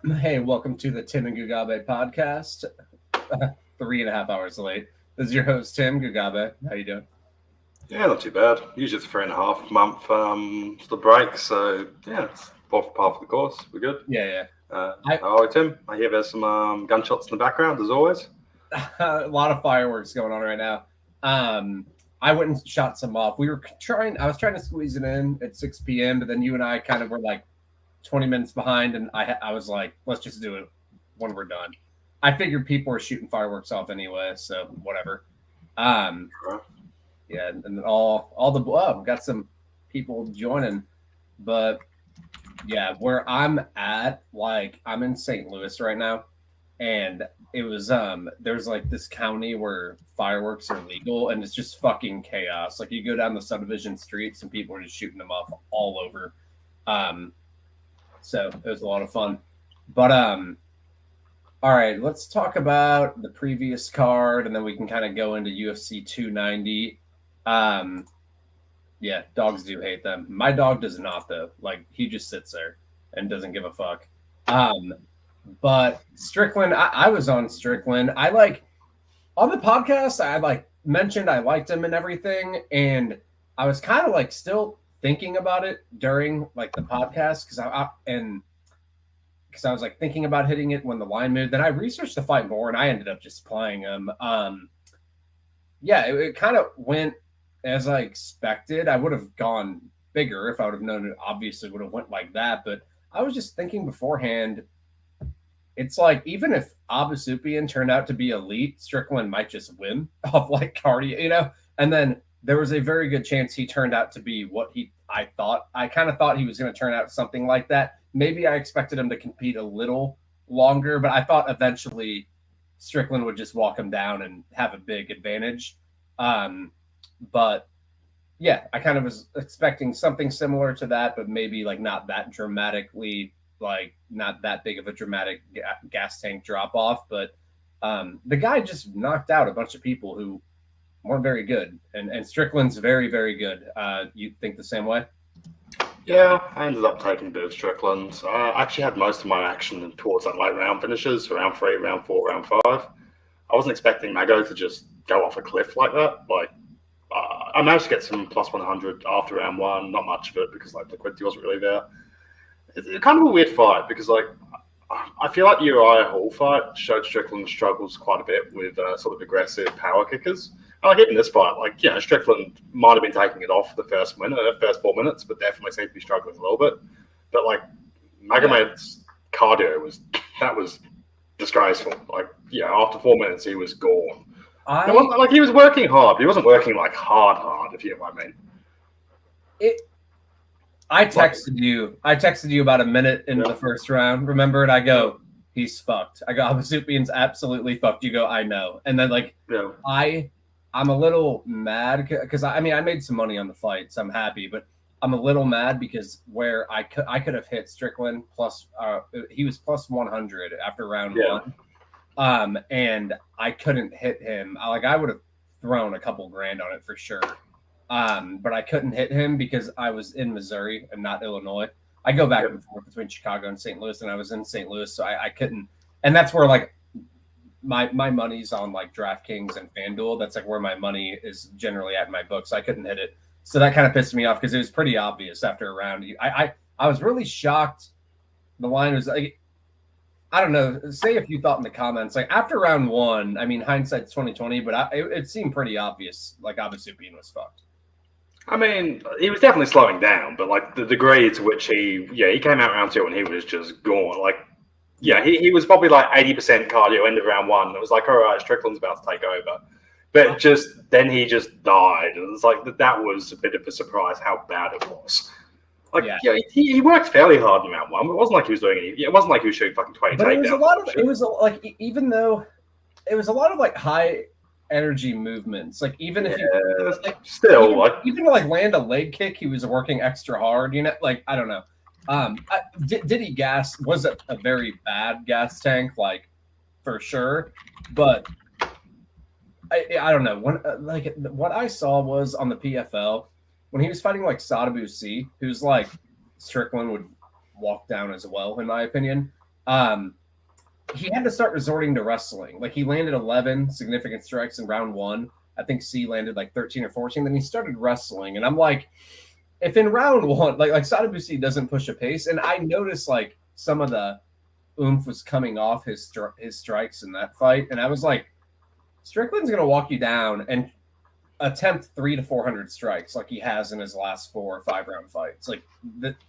Hey, welcome to the Tim and Gugabe podcast. 3.5 hours late. This is your host, Tim Gugabe. How you doing? Yeah, not too bad. Usually it's 3.5 month the break, so yeah, it's part of the course. We're good. Yeah, Uh, yeah. how are we, Tim? I hear there's some gunshots in the background, as always. A lot of fireworks going on right now. I went and shot some off. I was trying to squeeze it in at 6 p.m., but then you and I kind of were like 20 minutes behind, and I was like, let's just do it when we're done. I figured people were shooting fireworks off anyway, so whatever. Um, yeah, and all the got some people joining, but yeah, where I'm at, like I'm in St. Louis right now, and it was there's like this county where fireworks are legal and it's just fucking chaos. Like you go down the subdivision streets and people are just shooting them off all over. Um so it was a lot of fun. But all right, let's talk about the previous card and then we can kind of go into UFC 290. Um yeah, dogs do hate them. My dog does not though. Like he just sits there and doesn't give a fuck. Um but Strickland, I was on Strickland. I like on the podcast, I like mentioned I liked him and everything, and I was kind of like still thinking about it during like the podcast because I was like thinking about hitting it when the line moved. Then I researched the fight more, and I ended up just playing him. Yeah, it kind of went as I expected. I would have gone bigger if I would have known it. Obviously, would have went like that, but I was just thinking beforehand it's like even if Abasupian turned out to be elite, Strickland might just win off like cardio, And then there was a very good chance he turned out to be what I thought. I kind of thought he was going to turn out something like that. Maybe I expected him to compete a little longer, but I thought eventually Strickland would just walk him down and have a big advantage. But yeah, I kind of was expecting something similar to that, but maybe like not that dramatically, like not that big of a dramatic gas tank drop off. But the guy just knocked out a bunch of people who weren't very good, and Strickland's very, very good. You think the same way? Yeah, I ended up taking a bit of Strickland. I actually had most of my action towards that late round finishes, round 3, round 4, round 5. I wasn't expecting Mago to just go off a cliff like that. Like, I managed to get some plus 100 after round 1, not much of it because like liquidity wasn't really there. It's kind of a weird fight because like I feel like the Uriah Hall fight showed Strickland struggles quite a bit with sort of aggressive power kickers. And like even this fight, like Strickland might have been taking it off the first 4 minutes, but definitely seemed to be struggling a little bit. But like Magomed's cardio was disgraceful. Like after 4 minutes he was gone. Like he was working hard, but he wasn't working like hard. If you know what I mean. I texted you about a minute into the first round. Remember? And I go, he's fucked. I go, Abasupian's absolutely fucked. You go, I know. And then I'm a little mad because I made some money on the fight, so I'm happy. But I'm a little mad because where I could have hit Strickland plus he was plus 100 after round 1, and I couldn't hit him. I would have thrown a couple grand on it for sure. But I couldn't hit him because I was in Missouri and not Illinois. I go back and forth between Chicago and St. Louis, and I was in St. Louis, so I couldn't. And that's where like my money's on like DraftKings and FanDuel. That's like where my money is generally at in my books. So I couldn't hit it, so that kind of pissed me off because it was pretty obvious after a round. I was really shocked. The line was like, I don't know. Say if you thought in the comments like after round 1. I mean, hindsight's 20/20, but it seemed pretty obvious. Like Abasupian was fucked. I mean, he was definitely slowing down, but like the degree to which he came out round 2 and he was just gone. Like, he was probably like 80% cardio end of round 1. It was like, all right, Strickland's about to take over, but then he just died, and it's like that was a bit of a surprise how bad it was. Like, he worked fairly hard in round 1. But it wasn't like he was doing any. It wasn't like he was shooting fucking 20 but takedowns. It was like even though it was a lot of like high energy movements. Like even if even to like land a leg kick, he was working extra hard. Like I don't know. Did he gas? Was it a very bad gas tank? Like for sure, but I don't know. When like what I saw was on the PFL when he was fighting like Sadabusi, who's like Strickland would walk down as well, in my opinion. He had to start resorting to wrestling. Like he landed 11 significant strikes in round 1. I think C landed like 13 or 14. Then he started wrestling, and I'm like, if in round 1, like Sadabusi doesn't push a pace, and I noticed like some of the oomph was coming off his strikes in that fight, and I was like, Strickland's gonna walk you down and attempt 300 to 400 strikes like he has in his last 4 or 5 round fights. Like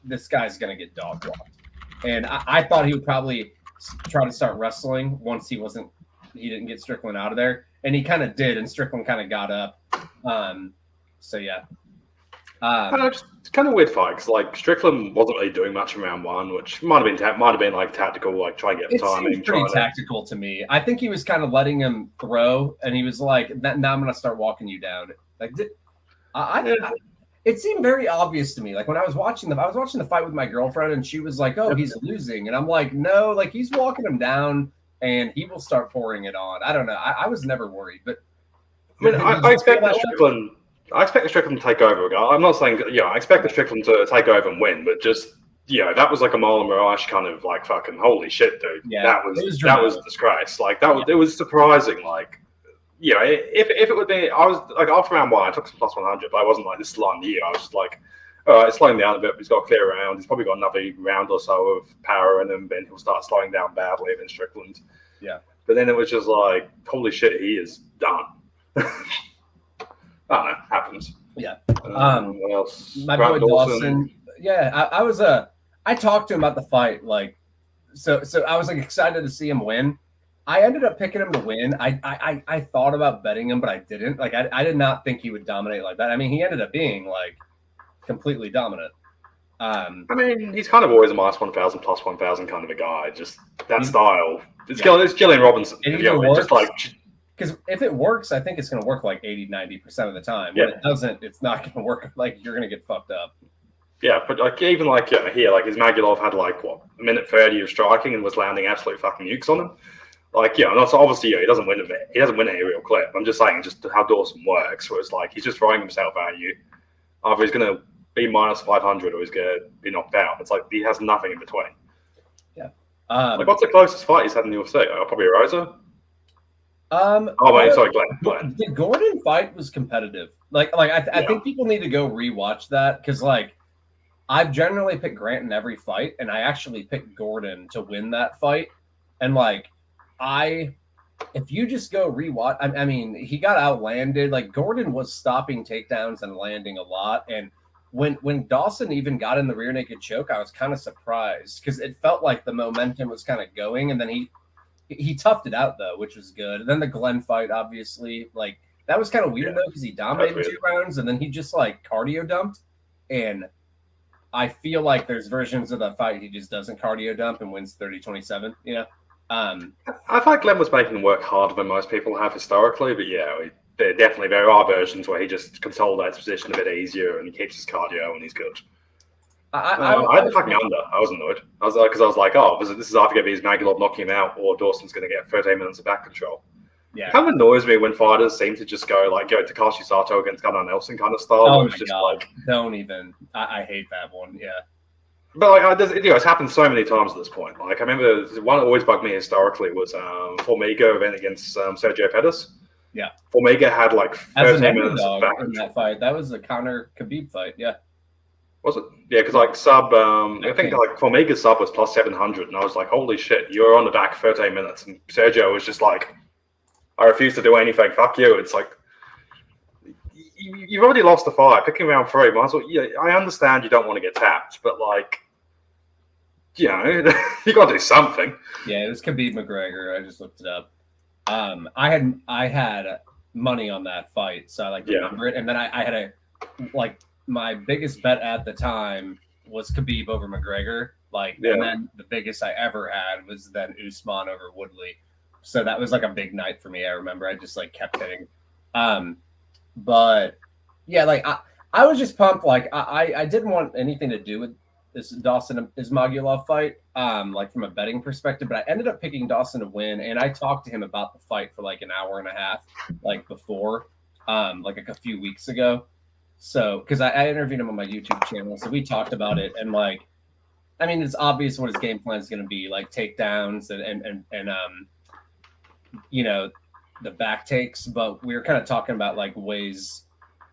this guy's gonna get dog walked, and I thought he would probably try to start wrestling once he didn't get Strickland out of there, and he kind of did, and Strickland kind of got up. So yeah. It's kind of weird fight because like Strickland wasn't really doing much in round 1, which might have been like tactical, like try and get timing. Seemed pretty tactical to me. I think he was kind of letting him throw, and he was like, "Now I'm going to start walking you down." Like, it seemed very obvious to me. Like when I was watching the fight with my girlfriend, and she was like, "Oh, he's losing," and I'm like, "No, like he's walking him down, and he will start pouring it on." I don't know. I was never worried, but I mean, I expect that Strickland. I expect the Strickland to take over. I'm not saying, I expect the Strickland to take over and win, but just, that was like a Marlon Moraes kind of like fucking holy shit, dude. Yeah, that was a disgrace. Like it was surprising. Like, if it would be, I was like after round 1, I took some plus 100, but I wasn't like this is the year. I was just like, all right, slowing down a bit. But he's got a clear round. He's probably got another round or so of power in him, then he'll start slowing down badly against Strickland. Yeah. But then it was just like, holy shit, he is done. I don't know, happens. Yeah. What else? My boy Dawson. Yeah, I talked to him about the fight, like, so I was like excited to see him win. I ended up picking him to win. I thought about betting him, but I didn't. Like, I did not think he would dominate like that. I mean, he ended up being like completely dominant. I mean, he's kind of always a minus 1,000, plus 1,000 kind of a guy. Just that style. It's Gillian Robinson. Just like. Because if it works, I think it's going to work like 80-90% of the time. When it doesn't, it's not going to work. Like, you're going to get fucked up. Yeah, but like even like here, like his Magulov had like what, a minute 30 of striking and was landing absolute fucking nukes on him. Like, and also obviously he doesn't win it. He doesn't win any real clip. I'm just saying just how Dawson works, where it's like he's just throwing himself at you. Either he's going to be minus 500 or he's going to be knocked out. It's like he has nothing in between. Yeah. Like what's the closest fight he's had in the UFC? Probably Rosa. Sorry, Glenn. The Gordon fight was competitive. I think people need to go rewatch that because like I've generally picked Grant in every fight, and I actually picked Gordon to win that fight. And like if you just go rewatch, I mean, he got outlanded. Like Gordon was stopping takedowns and landing a lot, and when Dawson even got in the rear naked choke, I was kind of surprised because it felt like the momentum was kind of going, and then he toughed it out though, which was good. And then the Glenn fight, obviously, like that was kind of weird though because he dominated 2 rounds and then he just like cardio dumped. And I feel like there's versions of the fight he just doesn't cardio dump and wins 30-27. I thought Glenn was making him work harder than most people have historically, but there are versions where he just consolidates position a bit easier and he keeps his cardio and he's good. I had the fucking under. I was annoyed. I was like, oh, this is either going to be his Magulov knocking him out or Dawson's going to get 13 minutes of back control. Yeah. It kind of annoys me when fighters seem to just go Takashi Sato against Gunnar Nelson kind of style. Oh my God. Don't even. I hate that one. Yeah. But like, it's happened so many times at this point. Like, I remember one that always bugged me historically was Formiga event against Sergio Pettis. Yeah. Formiga had like 13 minutes of back in that fight. That was the Conor Khabib fight. Yeah. Was it? Yeah, because like I think like Formiga's sub was plus 700, and I was like, holy shit, you're on the back 13 minutes, and Sergio was just like, I refuse to do anything. Fuck you. It's like you've already lost the fight. Picking round 3, might as well. Yeah, I understand you don't want to get tapped, but like, you got to do something. Yeah, it was Khabib McGregor. I just looked it up. I had money on that fight, so I remember it, and then I had my biggest bet at the time was Khabib over McGregor. And then the biggest I ever had was then Usman over Woodley. So that was like a big night for me. I remember I just kept hitting. But yeah, I was just pumped. I didn't want anything to do with this Dawson Ismagulov fight, from a betting perspective, but I ended up picking Dawson to win. And I talked to him about the fight for an hour and a half, before, a few weeks ago. So, because I interviewed him on my YouTube channel, so we talked about it, and I mean, it's obvious what his game plan is going to be, like takedowns and you know, the back takes. But we were kind of talking about like ways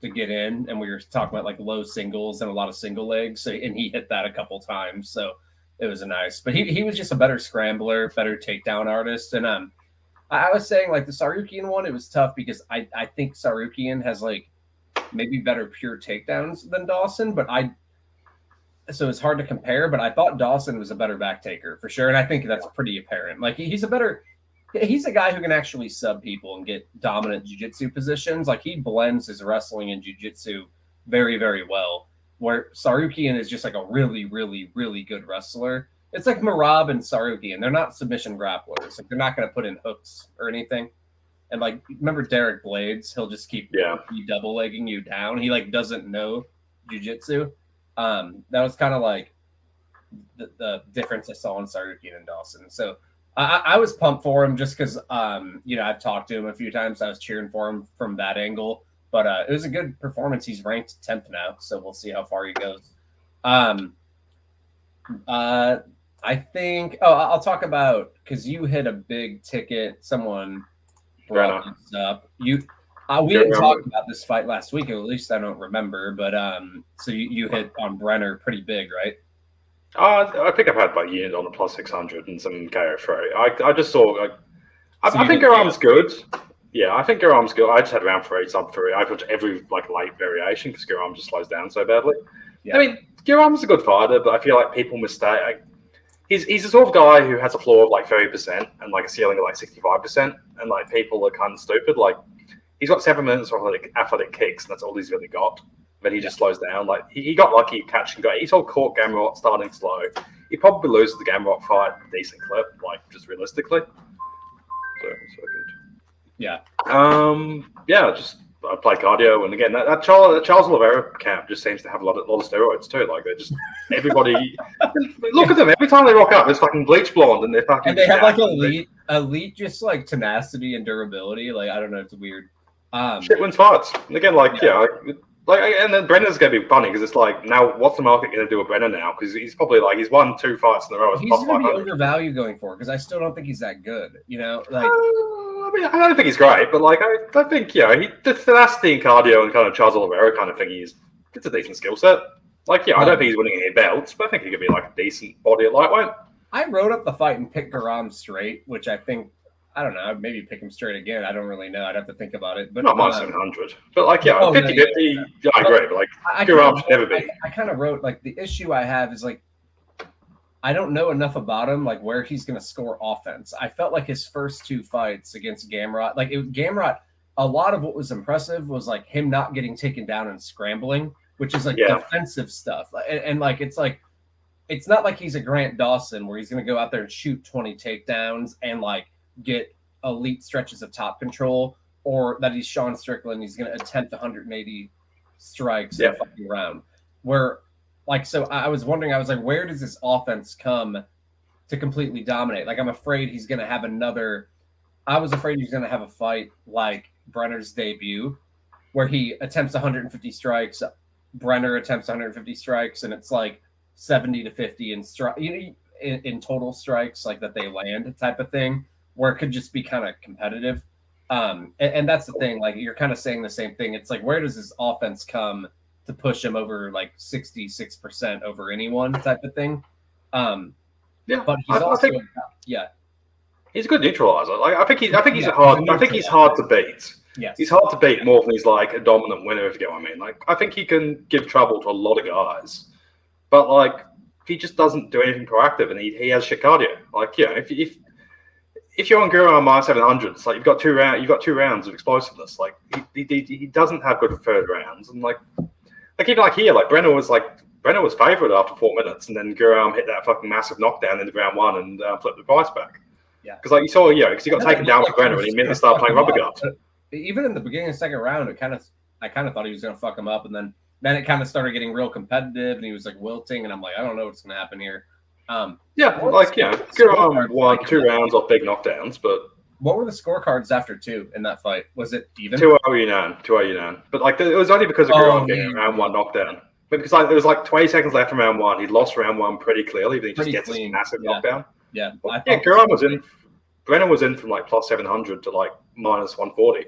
to get in, and we were talking about like low singles and a lot of single legs. So, and he hit that a couple times, so it was nice. But he was just a better scrambler, better takedown artist. And I was saying like the Sarukian one, it was tough because I think Sarukian has like maybe better pure takedowns than Dawson, but so it's hard to compare, but I thought Dawson was a better back taker for sure. And I think that's pretty apparent. Like he's a guy who can actually sub people and get dominant jiu-jitsu positions. Like he blends his wrestling and jiu-jitsu very, very well, where Sarukian is just like a really, really, really good wrestler. It's like Marab and Sarukian. They're not submission grapplers. Like they're not going to put in hooks or anything. And like, remember Derek Blades? He'll just keep double legging you down. He like doesn't know jiu-jitsu. That was kind of like the difference I saw in Sarukian and Dawson. So I was pumped for him just because, you know, I've talked to him a few times. I was cheering for him from that angle. But it was a good performance. He's ranked 10th now, so we'll see how far he goes. I think – I'll talk about – because you hit a big ticket. Someone brought this up. We didn't talk about this fight last week, or at least I don't remember. But so you hit on Brenner pretty big, right? I think I've had like units on the plus 600 and some KO3. I just saw like I think Garam's good. Yeah, I think Garam's good. I just had round 3, sub 3. I put every like late variation because Garam just slows down so badly. Yeah. I mean, Garam's a good fighter, but I feel like people mistake. Like, he's the sort of guy who has a floor of like 30% and like a ceiling of like 65%, and like people are kind of stupid. Like he's got 7 minutes of athletic kicks, and that's all he's really got. But he just slows down. Like he got lucky catching guy. He saw caught Gamrot starting slow. He probably loses the Gamrot fight a decent clip, like just realistically. Yeah. Just I play cardio, and again that Charles Oliveira camp just seems to have a lot of steroids too. Like they're just everybody. Look at them every time they rock up. It's fucking bleach blonde, and they're fucking. And they have like elite, just like tenacity and durability. Like I don't know, it's weird. Shit wins fights. And again, and then Brenner's going to be funny because it's like, now what's the market going to do with Brenner now? Because he's probably like, he's won 2 fights in a row. He's going to be undervalued going forward because I still don't think he's that good. You know, like I mean, I don't think he's great, but like I think the tenacity and cardio and kind of Charles Oliveira kind of thing, it's a decent skill set. Like I don't think he's winning any belts, but I think he could be like a decent body at lightweight. I wrote up the fight and picked Garam straight, which I think. I don't know. I'd maybe pick him straight again. I don't really know. I'd have to think about it. But not minus 700. But 50-50, I agree. But Garam should never be. I kind of wrote like the issue I have is like I don't know enough about him, like where he's going to score offense. I felt like his first 2 fights against Gamrot, Gamrot, a lot of what was impressive was like him not getting taken down and scrambling, which is like defensive stuff. And like it's not like he's a Grant Dawson where he's going to go out there and shoot 20 takedowns and like get elite stretches of top control, or that he's Sean Strickland, he's going to attempt 180 strikes in a fucking round. Where, like, so I was wondering, I was like, where does this offense come to completely dominate? Like, I'm afraid he's going to have I was afraid he's going to have a fight like Brenner's debut, where he attempts 150 strikes, Brenner attempts 150 strikes, and it's like 70 to 50 in total strikes, like that they land type of thing, where it could just be kind of competitive. And that's the thing, like you're kind of saying the same thing. It's like, where does this offense come to push him over like 66% over anyone type of thing? But he's he's a good neutralizer. Like I think he's hard to beat. Yes. He's hard to beat more than he's like a dominant winner, if you get what I mean. Like I think he can give trouble to a lot of guys, but like he just doesn't do anything proactive, and he has shit cardio. Like if you're on Guru on minus 700, it's like you've got 2 rounds of explosiveness. Like he doesn't have good third rounds, and like even like here, like Brenner was favourite after 4 minutes, and then Guru hit that fucking massive knockdown in round 1 and flipped the price back. Yeah, because like you saw, because he got taken down by Brenner and he immediately started playing rubber guard. Even in the beginning of the second round, I kind of thought he was going to fuck him up, and then it kind of started getting real competitive, and he was like wilting, and I'm like, I don't know what's going to happen here. Guru won 2 rounds off big knockdowns, but what were the scorecards after 2 in that fight? Was it even? 2-0 Yunnan. But like it was only because of Guru getting round 1 knockdown. because like there was like 20 seconds left in round one. He lost round one pretty clearly, but he just gets this massive knockdown. Yeah, Brenner was in from like plus 700 to like minus 140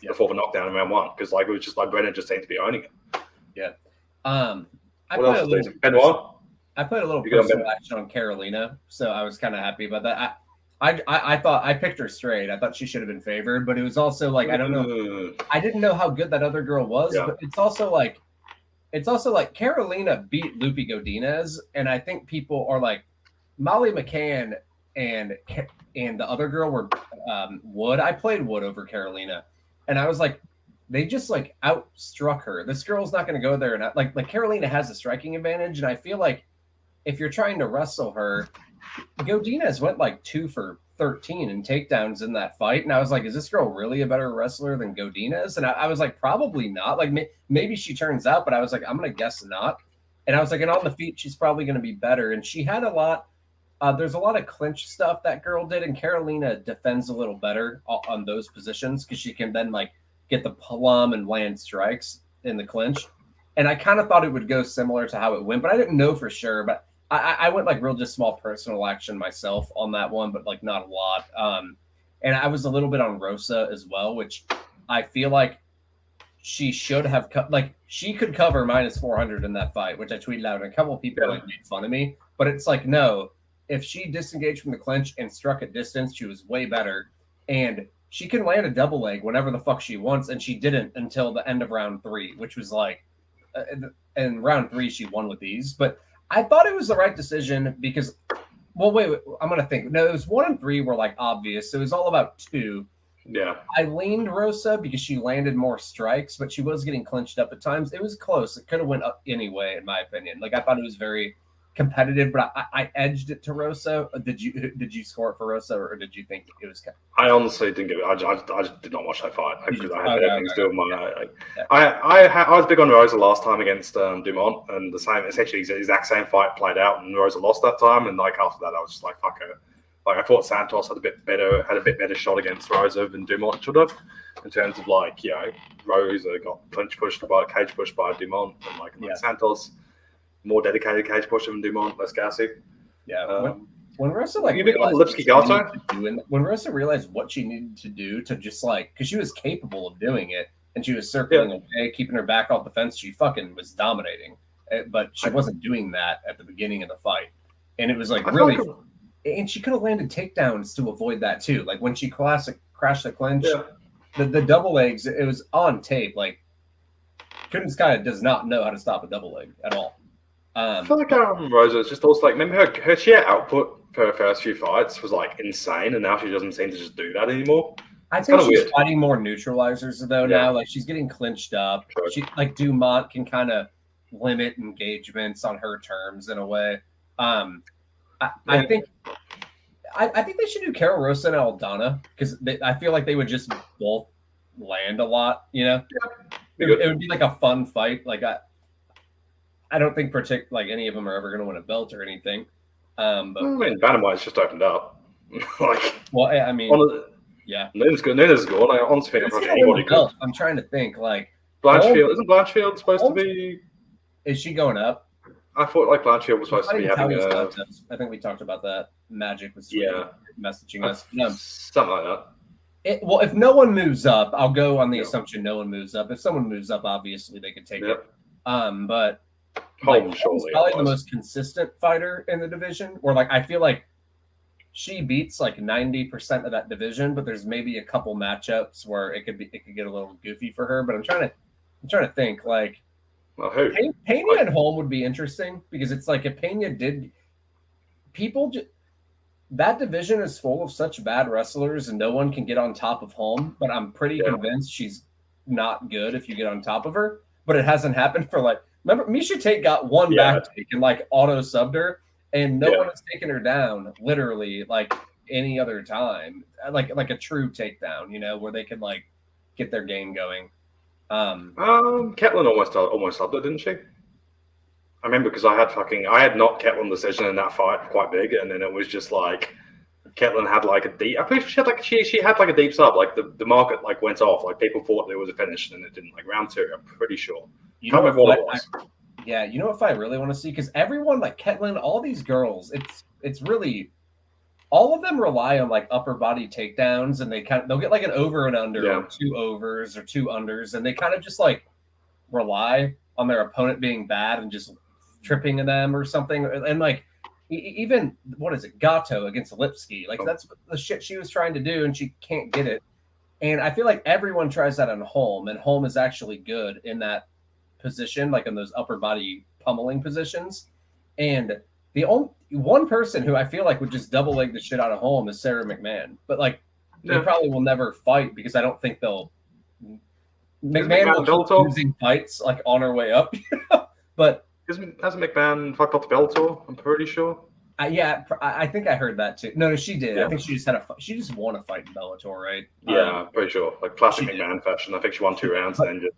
before the knockdown in round one, because like it was just like Brenner just seemed to be owning it. Yeah. I played a little personal action on Carolina, so I was kind of happy about that. I thought I picked her straight. I thought she should have been favored, but it was also like I don't know. I didn't know how good that other girl was, but it's also like Carolina beat Lupi Godinez, and I think people are like Molly McCann and the other girl were Wood. I played Wood over Carolina, and I was like, they just like outstruck her. This girl's not going to go there, and like Carolina has a striking advantage, and I feel like if you're trying to wrestle her, Godinez went like 2 for 13 in takedowns in that fight, and I was like, is this girl really a better wrestler than Godinez? And I was like, probably not. Like maybe she turns out, but I was like, I'm going to guess not. And I was like, and on the feet, she's probably going to be better. And she had a lot. There's a lot of clinch stuff that girl did, and Carolina defends a little better on those positions because she can then like get the plum and land strikes in the clinch. And I kind of thought it would go similar to how it went, but I didn't know for sure. But I went like real just small personal action myself on that one, but like not a lot. And I was a little bit on Rosa as well, which I feel like she should have she could cover minus 400 in that fight, which I tweeted out, and a couple of people like made fun of me. But it's like, no, if she disengaged from the clinch and struck at distance, she was way better. And she can land a double leg whenever the fuck she wants, and she didn't until the end of round 3, which was like, in round 3 she won with ease. But I thought it was the right decision because, well, wait, I'm going to think. No, it was 1 and 3 were like obvious. So it was all about 2. Yeah. I leaned Rosa because she landed more strikes, but she was getting clinched up at times. It was close. It could have went up anyway, in my opinion. Like, I thought it was very competitive, but I edged it to Rosa. Did you score it for Rosa, or did you think it was? I honestly didn't give it. I just did not watch that fight because I had better things to do with my. I was big on Rosa last time against Dumont, and essentially the exact same fight played out, and Rosa lost that time. And like after that, I was just like, fuck her. Like I thought Santos had a bit better shot against Rosa than Dumont should have, in terms of like Rosa got cage pushed by Dumont, and like Santos. More dedicated cage pusher than Dumont, less gassy. Yeah. When Rosa when Rosa realized what she needed to do to just like, because she was capable of doing it, and she was circling away, keeping her back off the fence, she fucking was dominating. But she wasn't doing that at the beginning of the fight, and it was like really. And she could have landed takedowns to avoid that too. Like when she crashed the clinch, the double legs, it was on tape. Like Kunitskaya does not know how to stop a double leg at all. I feel like Rosa is just also like, remember her sheer output for her first few fights was like insane, and now she doesn't seem to just do that anymore. I think she's fighting more neutralizers though now. Like she's getting clinched up. Sure. She like Dumont can kind of limit engagements on her terms in a way. I think they should do Carol Rosa and Aldana because I feel like they would just both land a lot. It would be like a fun fight. Like I don't think any of them are ever going to win a belt or anything. But I mean, Bantamweigh's just opened up. Nunes is good. I honestly think anybody could. I'm trying to think. Like isn't Blanchfield supposed to be? Is she going up? I thought like Blanchfield was supposed to be having a. I think we talked about that. Magic was messaging us. Something like that. If no one moves up, I'll go on the assumption no one moves up. If someone moves up, obviously they could take it. But. Holmes probably the most consistent fighter in the division, or like I feel like she beats like 90% of that division, but there's maybe a couple matchups where it could get a little goofy for her. But I'm trying to think like Pena and Holm would be interesting because it's like if Pena did that division is full of such bad wrestlers and no one can get on top of Holm, but I'm pretty convinced she's not good if you get on top of her. But it hasn't happened for like. Remember, Miesha Tate got one back take and like auto subbed her, and no one has taken her down literally like any other time, like a true takedown, where they could like get their game going. Ketlin almost subbed her, didn't she? I remember because I had not Ketlin decision in that fight quite big, and then it was just like Ketlin had like a deep. I'm pretty sure she had like a deep sub, like the market like went off, like people thought it was a finish, and it didn't. Like round 2, I'm pretty sure. You know Yeah, you know what I really want to see? Because everyone, like Ketlin, all these girls, it's really all of them rely on like upper body takedowns, and they'll get like an over and under or 2 overs or 2 unders, and they kind of just like rely on their opponent being bad and just tripping in them or something. And like even what is it, Gato against Lipski? Like that's the shit she was trying to do, and she can't get it. And I feel like everyone tries that on Holm, and Holm is actually good in that position, like in those upper body pummeling positions. And the only one person who I feel like would just double leg the shit out of Holm is Sarah McMahon. But like they probably will never fight because I don't think they'll. McMahon will keep losing fights like on her way up, but hasn't McMahon fucked up the Bellator? I'm pretty sure. Yeah, I think I heard that too. No, she did. Yeah. I think she just won a fight in Bellator, right? Yeah, pretty sure. Like classic McMahon fashion. I think she won 2 rounds and then just.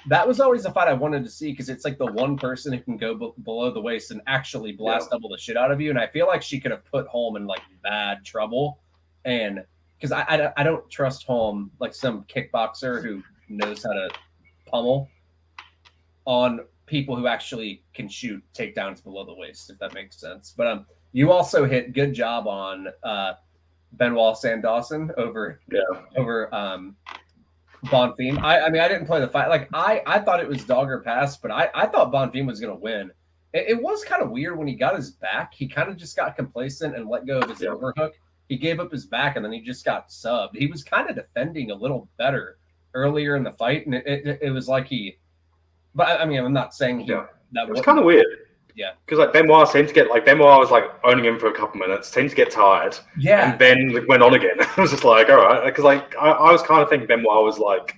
That was always a fight I wanted to see because it's like the one person who can go below the waist and actually blast double the shit out of you. And I feel like she could have put Holm in like bad trouble. And because I don't trust Holm like some kickboxer who knows how to pummel on people who actually can shoot takedowns below the waist, if that makes sense. But you also hit good job on Benoit Dawson over Bonfim. I mean, I didn't play the fight. Like I thought it was dog or pass, but I thought Bonfim was going to win. It was kind of weird when he got his back. He kind of just got complacent and let go of his overhook. He gave up his back and then he just got subbed. He was kind of defending a little better earlier in the fight, and it was like he. But I mean, I'm not saying he. That it was kind of weird. Yeah, because like Benoit seemed to get Benoit was like owning him for a couple minutes, seemed to get tired. Yeah, and then went on again. I was just like, all right, because like I was kind of thinking Benoit was like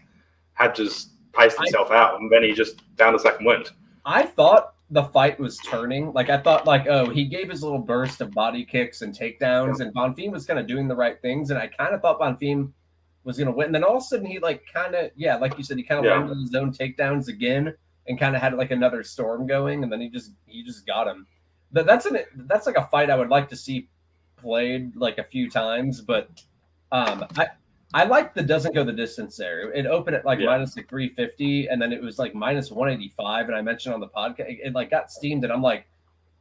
had just paced himself out, and then he just found a second wind. I thought the fight was turning. Like I thought, like he gave his little burst of body kicks and takedowns, and Bonfim was kind of doing the right things, and I kind of thought Bonfim was going to win. And then all of a sudden, he like kind of like you said, he kind of landed his own takedowns again. And kind of had like another storm going, and then he just got him. That's like a fight I would like to see played like a few times, but I like the doesn't go the distance there. It opened at like minus like 350, and then it was like minus 185. And I mentioned on the podcast, it like got steamed, and I'm like,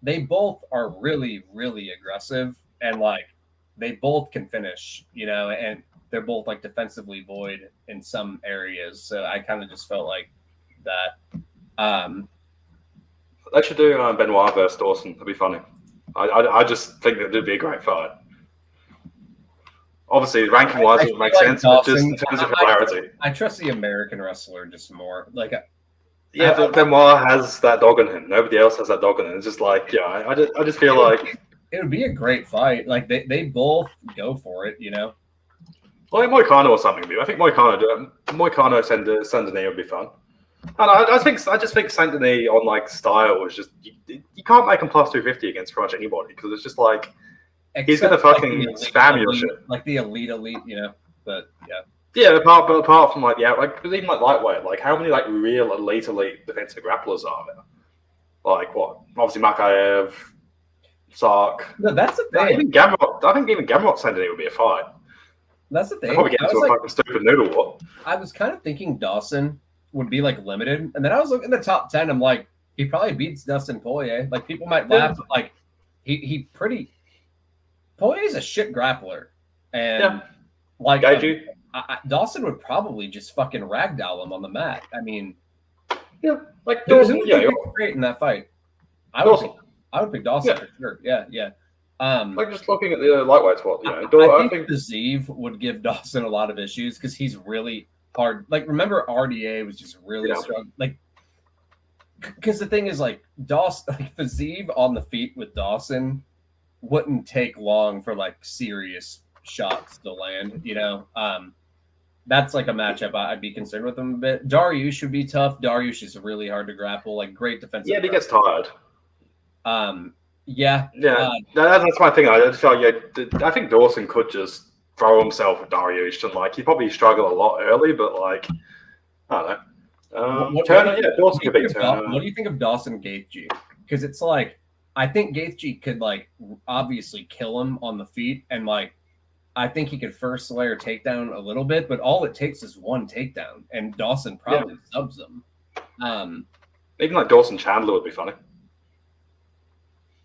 they both are really, really aggressive, and like they both can finish, and they're both like defensively void in some areas. So I kind of just felt like that. They should do Benoit versus Dawson. That'd be funny. I just think that'd be a great fight. Obviously, ranking wise, it would make sense, Dawson, but just in terms of hilarity. I trust the American wrestler just more. Like, but Benoit has that dog in him. Nobody else has that dog in him. It's just like, I just feel like it would be a great fight. Like they both go for it, Like Moicano or something. I think Moicano Sandini would be fun. And I just think Saint Denis on like style is just you can't make him plus 250 against pretty much anybody because it's just like he's gonna fucking like spam your shit like the elite, But apart from like even like lightweight, like how many like real elite defensive grapplers are there? Like what? Obviously Makayev, Sark. No, that's the thing. Even Gamrot. I think even Gamrot Saint Denis would be a fight. That's the thing. Probably get into a fucking stupid noodle war. I was kind of thinking Dawson would be like limited, and then I was looking at the top 10. I'm like, he probably beats Dustin Poirier. Like people might laugh, but like Poirier's a shit grappler, and like Dawson would probably just fucking ragdoll him on the mat. I mean, like Dawson, great in that fight. I would pick Dawson for sure. Yeah. Like just looking at the lightweight spot, I think the Zeev would give Dawson a lot of issues because he's really hard. Like, remember RDA was just really strong. Like, because the thing is, like, Dawson, like, Zeev on the feet with Dawson wouldn't take long for like serious shots to land. That's like a matchup I'd be concerned with him a bit. Dariush would be tough. Dariush is really hard to grapple. Like, great defensive. Yeah, he gets tired. That's my thing. I just feel like I think Dawson could just throw himself at Dariush and like he'd probably struggle a lot early, but like I don't know. Dawson could beat Turner. What do you think of Dawson Gaethje? Because it's like I think Gaethje could like obviously kill him on the feet, and like I think he could first layer takedown a little bit, but all it takes is one takedown, and Dawson probably subs him. Even like Dawson Chandler would be funny.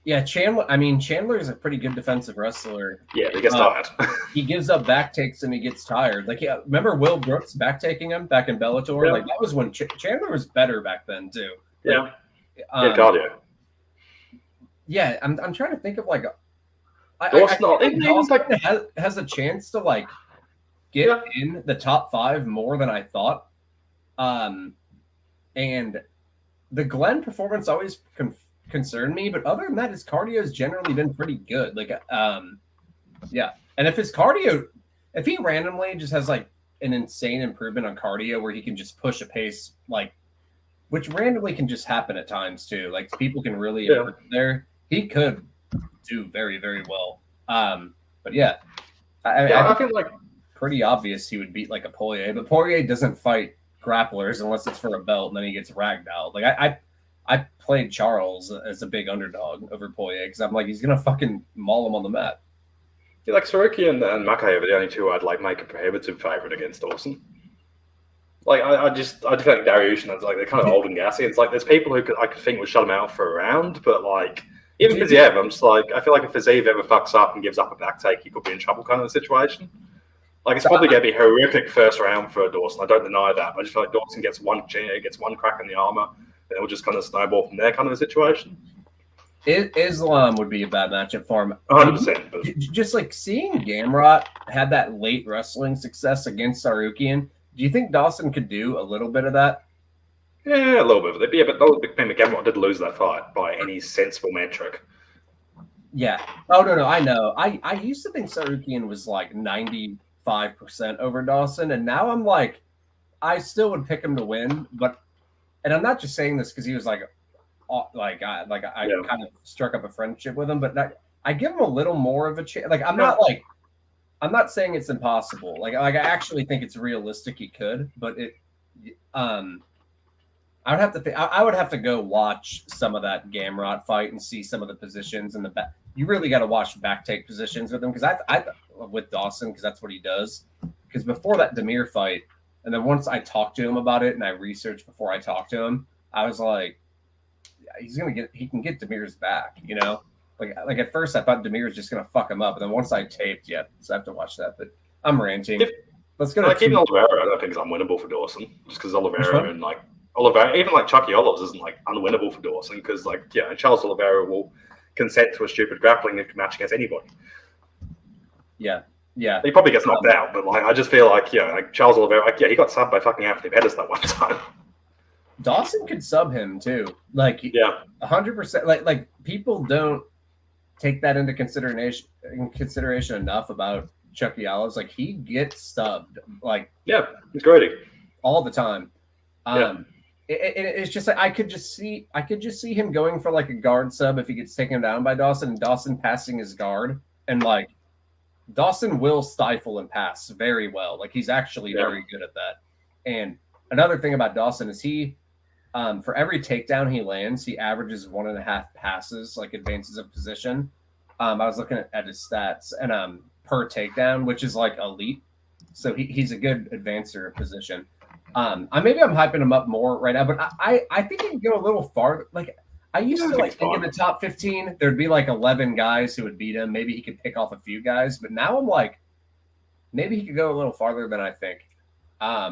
Yeah, Chandler is a pretty good defensive wrestler. Yeah, he gets tired. He gives up back takes and he gets tired. Like, yeah, remember Will Brooks back taking him back in Bellator? Yeah. Like, that was when Chandler was better back then too. Like, cardio. Yeah, I'm trying to think of like Dawson has a chance to like get in the top 5 more than I thought. And the Glenn performance always concerned me, but other than that, his cardio has generally been pretty good. Like, yeah. And if he randomly just has like an insane improvement on cardio where he can just push a pace, like, which randomly can just happen at times too. Like, people can really improve there. He could do very, very well. But yeah, I feel like pretty obvious he would beat like a Poirier, but Poirier doesn't fight grapplers unless it's for a belt, and then he gets ragged-out. Like, I played Charles as a big underdog over Poirier because I'm like, he's gonna fucking maul him on the mat. Yeah, like Saruki and Makayev are the only two I'd like make a prohibitive favorite against Dawson. Like, I defend Dariush, it's like they're kind of old and gassy. It's like there's people who I could think would shut him out for a round, but like even Fiziev, I'm just like, I feel like if Fiziev ever fucks up and gives up a back take, he could be in trouble kind of a situation. Like, it's probably going to be a horrific first round for Dawson. I don't deny that. But I just feel like Dawson gets one crack in the armor, and it will just kind of snowball from there kind of a situation. Islam would be a bad matchup for him. 100%. Just like seeing Gamrot had that late wrestling success against Sarukian, do you think Dawson could do a little bit of that? Yeah, a little bit of it. Yeah, but Gamrot did lose that fight by any sensible metric. Yeah. Oh, no, I know. I used to think Sarukian was like 95% over Dawson, and now I'm like, I still would pick him to win, and I'm not just saying this because he was like I kind of struck up a friendship with him, but I give him a little more of a chance. Like, I'm not saying it's impossible. Like I actually think it's realistic he could, but I would have to go watch some of that Gamrot fight and see some of the positions in the back. You really got to watch back take positions with him because I with Dawson, because that's what he does. Because before that Demir fight, and then once I talked to him about it and I researched before I talked to him, I was like, he can get Demir's back, you know. Like at first I thought Demir was just gonna fuck him up, and then once I taped, so I have to watch that. But I'm ranting. Let's go. Even Oliveira, I don't think is unwinnable for Dawson, just because Oliveira and like Oliveira, even like Chucky Olives isn't like unwinnable for Dawson because Charles Oliveira will consent to a stupid grappling match against anybody. Yeah. He probably gets knocked out, but like I just feel like like Charles Oliveira, he got subbed by fucking Anthony Pettis that one time. Dawson could sub him too. Like 100%. Like people don't take that into consideration enough about Chucky Olives. Like, he gets subbed. Like, he's great all the time. It's just like I could just see him going for like a guard sub if he gets taken down by Dawson, and Dawson passing his guard, and like Dawson will stifle and pass very well. Like, he's actually very good at that. And another thing about Dawson is he, for every takedown he lands, he averages 1.5 passes, like advances of position. I was looking at his stats, and per takedown, which is like elite. So he's a good advancer of position. Maybe I'm hyping him up more right now, but I think he can go a little farther. Like, I used to like think in the top 15, there'd be like 11 guys who would beat him. Maybe he could pick off a few guys, but now I'm like, maybe he could go a little farther than I think. I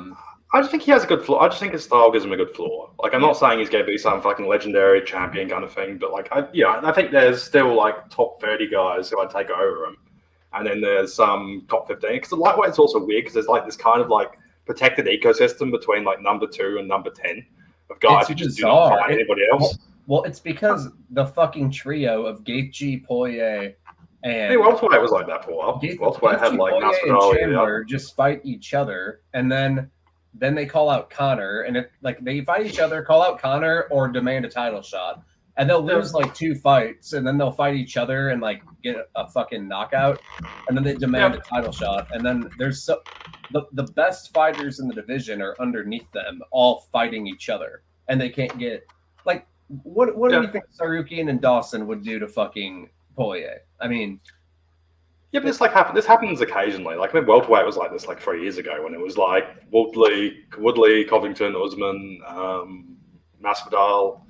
just think he has a good floor. I just think his style gives him a good floor. Like, I'm not saying he's going to be some fucking legendary champion kind of thing, but like, I think there's still like top 30 guys who I'd take over him. And then there's some top 15. Because the lightweight's also weird because there's like this kind of like protected ecosystem between like number 2 and number 10 of guys who just do not fight anybody else. Well, it's because the fucking trio of Gaethje, Poirier, and welterweight was like that for a while. Welterweight had like Nasrallah and Chandler just fight each other, and then they call out Connor, and they fight each other, call out Connor, or demand a title shot, and they'll lose like 2 fights, and then they'll fight each other and like get a fucking knockout, and then they demand a title shot, and then there's the best fighters in the division are underneath them, all fighting each other, and they can't get like. What do you think Sarukian and Dawson would do to fucking Poirier? I mean, but this happens occasionally. Like, I mean, welterweight was like this like 3 years ago when it was like Woodley, Covington, Usman, Masvidal.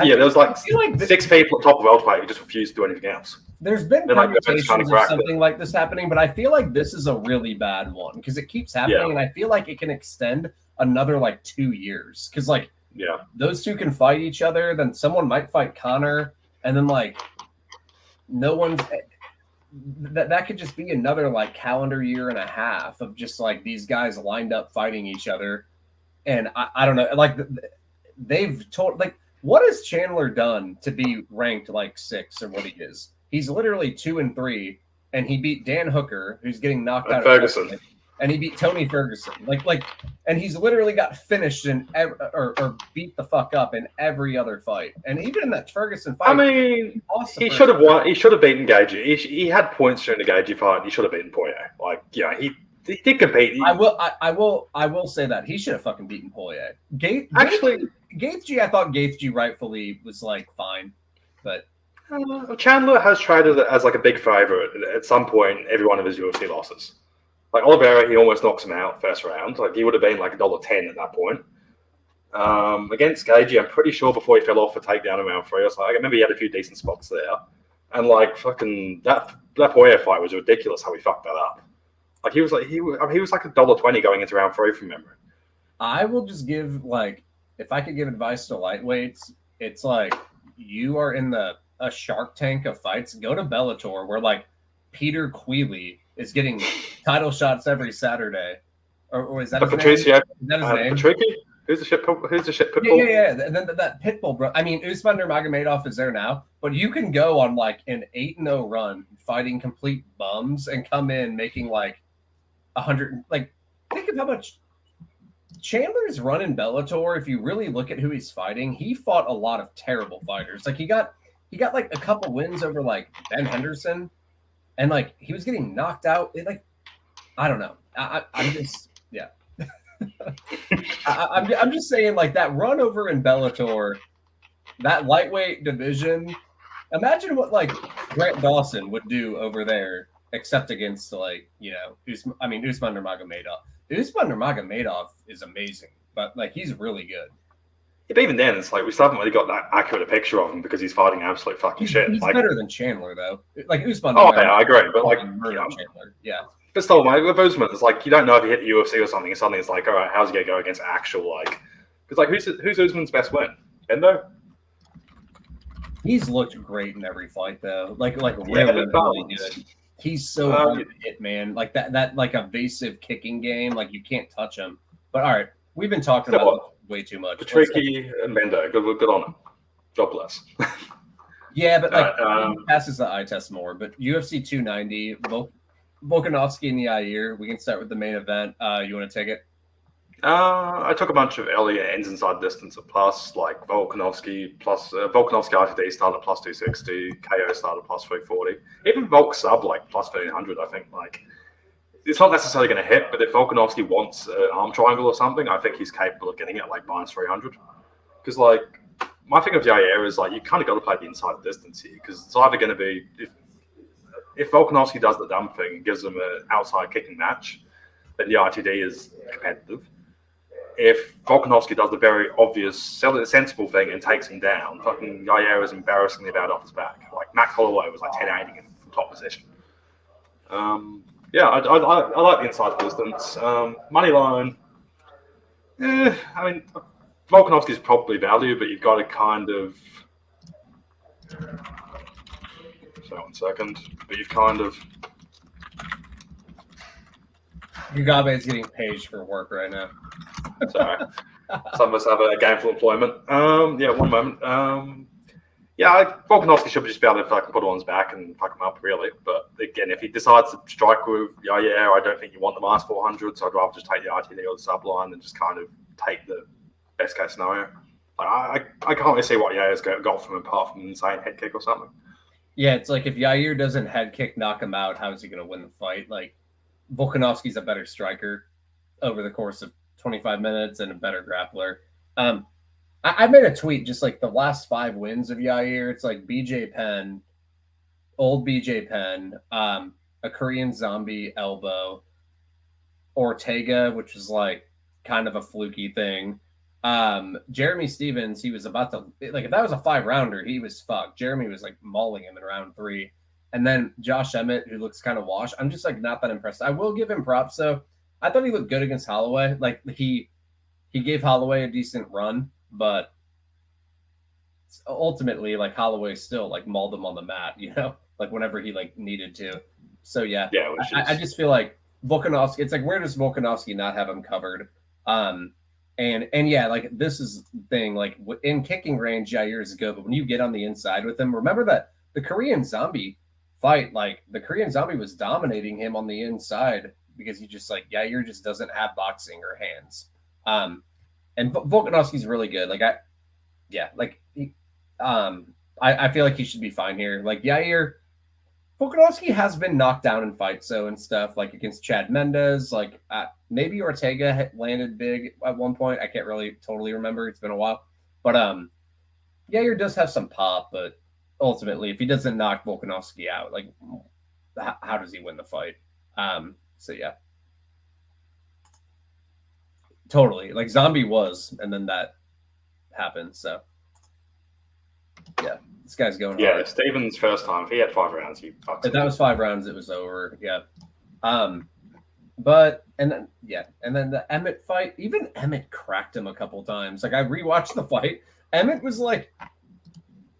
Yeah, there was like six people at top of welterweight who just refused to do anything else. There's been conversations of something like this happening, but I feel like this is a really bad one because it keeps happening, and I feel like it can extend another like 2 years because like those two can fight each other, then someone might fight Connor, and then like no one's that could just be another like calendar year and a half of just like these guys lined up fighting each other, and I don't know, like they've told like what has Chandler done to be ranked like 6 or what he is? He's literally 2-3, and he beat Dan Hooker, who's getting knocked out. Ferguson, and he beat Tony Ferguson. Like, and he's literally got finished in or beat the fuck up in every other fight. And even in that Ferguson fight, I mean, he should have won. He should have beaten Gaethje. He had points during the Gaethje fight. He should have beaten Poirier. Like, yeah, he did compete. I will say that he should have fucking beaten Poirier. Gaethje, I thought Gaethje rightfully was like fine, but. Chandler has traded it as like a big favorite at some point in every one of his UFC losses. Like Oliveira, he almost knocks him out first round. Like he would have been like $1.10 at that point. Against Gaethje, I'm pretty sure before he fell off for takedown in round 3 or something. I remember he had a few decent spots there. And like fucking that Poirier fight was ridiculous how he fucked that up. Like he was like $1.20 going into round 3 from memory. I will just give like if I could give advice to lightweights, it's like you are in a Shark Tank of fights. Go to Bellator where like Peter Queeley is getting title shots every Saturday. Or is that his Patricio? Name? Is that his name? Patricio? Who's the shit pitbull? Yeah. And then that pitbull, bro. I mean, Usman Nurmagomedov is there now, but you can go on like an 8-0 run fighting complete bums and come in making like 100. Like, think of how much Chandler's run in Bellator. If you really look at who he's fighting, he fought a lot of terrible fighters. Like he got like a couple wins over like Ben Henderson, and like he was getting knocked out. Like I don't know. I'm just I'm just saying like that run over in Bellator, that lightweight division. Imagine what like Grant Dawson would do over there, except against like Usman Nurmagomedov. Usman Nurmagomedov is amazing, but like he's really good. Yeah, but even then, it's like we still haven't really got that accurate a picture of him because he's fighting absolute fucking shit. He's like, better than Chandler, though. Like Usman. Oh, yeah, I agree. But like, Chandler, yeah. But still, with Usman, it's like you don't know if he hit the UFC or something. And suddenly, it's like, all right, how's he gonna go against actual like? Because like, who's Usman's best win? Endo. He's looked great in every fight, though. Like really good. He's so hard to hit, man. Like that like evasive kicking game. Like you can't touch him. But all right, we've been talking about way too much. Tricky and Mendo, good on him. God bless. Yeah, but like he passes the eye test more. But UFC 290, Volkanovski and Yair. We can start with the main event. You want to take it? I took a bunch of earlier ends inside distance at plus, like Volkanovski plus Volkanovski ITD started at plus 260, KO started at plus 340. Even Volk sub like plus 1300. I think like. It's not necessarily going to hit, but if Volkanovski wants an arm triangle or something, I think he's capable of getting it like minus 300. Because like my thing of Yair is like you kind of got to play the inside distance here because it's either going to be if Volkanovski does the dumb thing and gives them an outside kicking match, then the ITD is competitive. If Volkanovski does the very obvious, sensible thing and takes him down, fucking Yair is embarrassingly bad off his back. Like Max Holloway was like 1080 from top position. Yeah, I like the inside distance. Money line. I mean, Volkanovski is probably value, but you've got to kind of. So 1 second, but you've kind of. Gugabe is getting paged for work right now. Sorry, some of us have a gainful employment. Yeah, 1 moment. Yeah, Volkanovski should just be able to fucking put it on his back and fuck him up, really. But again, if he decides to strike with Yair, I don't think you want the minus 400, so I'd rather just take the ITD or the subline and just kind of take the best case scenario. Like, I can't really see what Yair's got from him apart from an insane head kick or something. Yeah, it's like if Yair doesn't head kick, knock him out, how is he going to win the fight? Like, Volkanovski's a better striker over the course of 25 minutes and a better grappler. I made a tweet just like the last 5 wins of Yair. It's like BJ Penn, old BJ Penn, a Korean zombie elbow, Ortega, which was like kind of a fluky thing, Jeremy Stevens, he was about to like if that was a 5-rounder, he was fucked. Jeremy was like mauling him in round 3. And then Josh Emmett, who looks kind of washed. I'm just like not that impressed. I will give him props though. I thought he looked good against Holloway. Like he gave Holloway a decent run, but ultimately like Holloway still like mauled him on the mat, like whenever he like needed to. So yeah, I just feel like Volkanovski. It's like where does Volkanovski not have him covered? And yeah, like this is the thing. Like in kicking range, Yair is good, but when you get on the inside with him, remember that the Korean Zombie fight, like the Korean Zombie was dominating him on the inside because he just like Yair just doesn't have boxing or hands. And Volkanovski's really good. Like I feel like he should be fine here. Like Yair, Volkanovski has been knocked down in fights, so and stuff like against Chad Mendes. Like maybe Ortega landed big at one point. I can't really totally remember. It's been a while, but Yair does have some pop. But ultimately, if he doesn't knock Volkanovski out, like how does he win the fight? So yeah, totally. Like Zombie was, and then that happened. So yeah. This guy's going. Yeah, hard. Stevens' first time, if he had 5 rounds, he fucks. If that was 5 rounds, it was over. Yeah. But and then the Emmett fight, even Emmett cracked him a couple times. Like I rewatched the fight. Emmett was like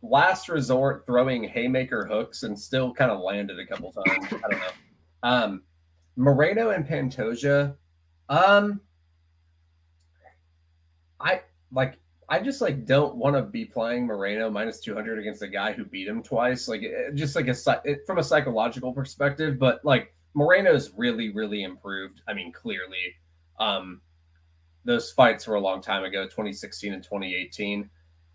last resort throwing haymaker hooks and still kind of landed a couple times. I don't know. Moreno and Pantoja. I just like don't want to be playing Moreno minus 200 against a guy who beat him twice. Like just like from a psychological perspective, but like Moreno's really, really improved. I mean, clearly, those fights were a long time ago, 2016 and 2018.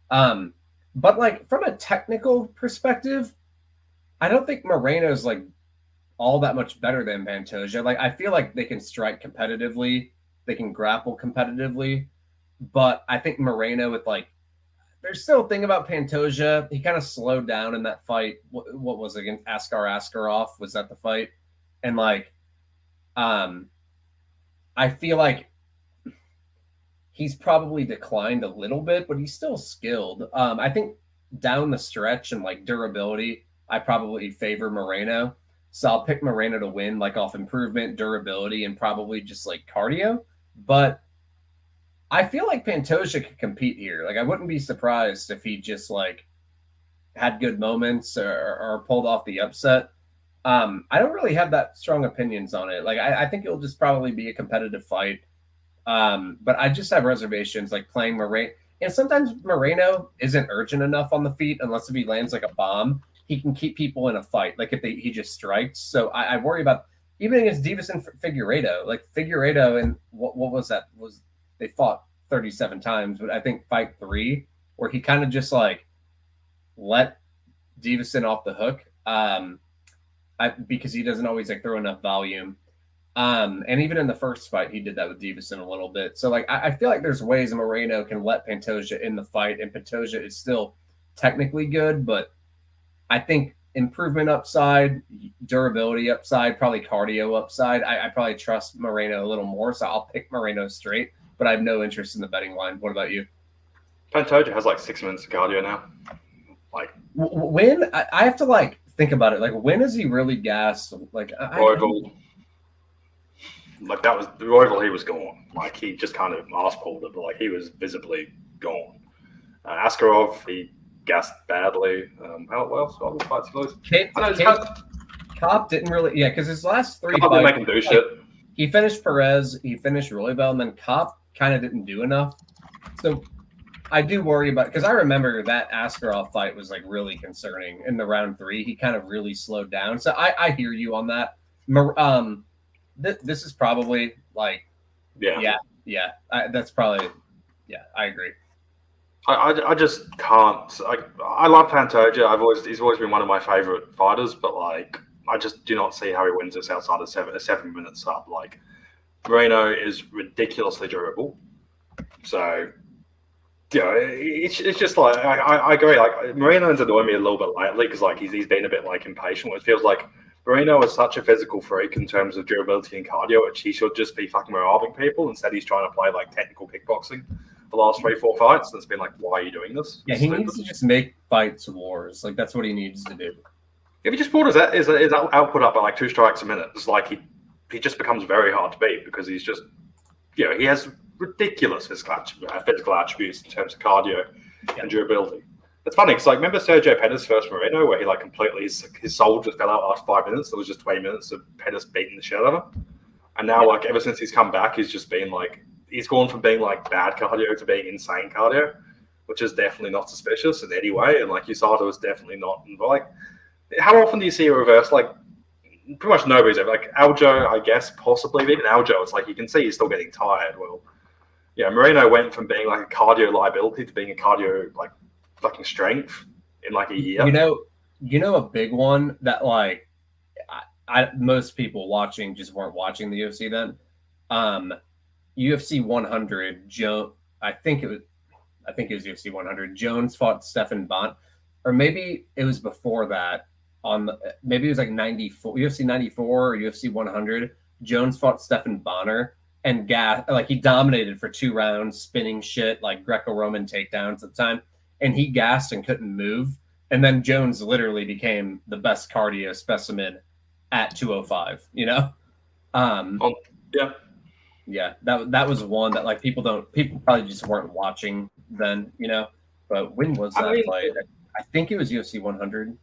But like from a technical perspective, I don't think Moreno's like all that much better than Pantoja. Like I feel like they can strike competitively, they can grapple competitively. But I think Moreno with like, there's still a thing about Pantoja. He kind of slowed down in that fight. What was it against Askarov? Was that the fight? And like, I feel like he's probably declined a little bit, but he's still skilled. I think down the stretch and like durability, I probably favor Moreno. So I'll pick Moreno to win, like off improvement, durability, and probably just like cardio. But I feel like Pantoja could compete here. Like I wouldn't be surprised if he just like had good moments or pulled off the upset. I don't really have that strong opinions on it. Like I think it'll just probably be a competitive fight. But I just have reservations like playing Moreno. And sometimes Moreno isn't urgent enough on the feet unless if he lands like a bomb, he can keep people in a fight. Like if he just strikes. So I worry about even against Divas and Figueiredo. Like Figueiredo and what was that? They fought 37 times, but I think fight 3 where he kind of just like let Davison off the hook because he doesn't always like throw enough volume. And even in the first fight, he did that with Davison a little bit. So like I feel like there's ways Moreno can let Pantoja in the fight, and Pantoja is still technically good, but I think improvement upside, durability upside, probably cardio upside. I probably trust Moreno a little more, so I'll pick Moreno straight, but I have no interest in the betting line. What about you? Pantoja has like 6 minutes of cardio now. Like when I have to like think about it, like when is he really gassed? Like Royval, like that was the Royval. He was gone. Like he just kind of ass pulled it, but like he was visibly gone. Askarov, he gassed badly. What else? All the fights he lost. Cop didn't really, because his last 3 fights, make him do shit. He finished Perez, he finished Royval, and then Cop kind of didn't do enough. So I do worry about, because I remember that Askarov fight was like really concerning in the round 3. He kind of really slowed down. So I hear you on that. This is probably like, that's probably, I agree. I just can't. I love Pantoja. He's always been one of my favorite fighters, but like I just do not see how he wins this outside of a 7-minute sub. Like Moreno is ridiculously durable, so it's just like I agree. Like Moreno's annoyed me a little bit lately because like he's been a bit like impatient. It feels like Moreno is such a physical freak in terms of durability and cardio, which he should just be fucking robbing people. Instead, he's trying to play like technical kickboxing. the last 3-4 fights. And it's been like, why are you doing this? Yeah, he needs to just make fights wars. Like, that's what he needs to do. If he just brought his output up by like 2 strikes a minute, it's like he just becomes very hard to beat because he's just, you know, he has ridiculous physical attributes in terms of cardio and durability. It's funny because, like, remember Sergio Pettis' first Moreno, where he like completely his soul just fell out after 5 minutes. It was just 20 minutes of Pettis beating the shit out of him. And now, like, ever since he's come back, he's just been like, he's gone from being like bad cardio to being insane cardio, which is definitely not suspicious in any way. And like USADA was definitely not involved. Like, how often do you see a reverse? Like, pretty much nobody's ever. Like Aljo, I guess, possibly. But even Aljo, it's like you can see he's still getting tired. Well, yeah, Moreno went from being like a cardio liability to being a cardio like fucking strength in like a year. You know a big one that like most people watching just weren't watching the UFC then. UFC 100, I think it was UFC 100. Jones fought Stephan Bonn, or maybe it was before that. Maybe it was like 94, UFC 94 or UFC 100. Jones fought Stephan Bonner and he dominated for 2 rounds, spinning shit like Greco-Roman takedowns at the time, and he gassed and couldn't move. And then Jones literally became the best cardio specimen at 205. You know, yeah. That was one that like people probably just weren't watching then. You know, but when was that fight? I think it was UFC 100.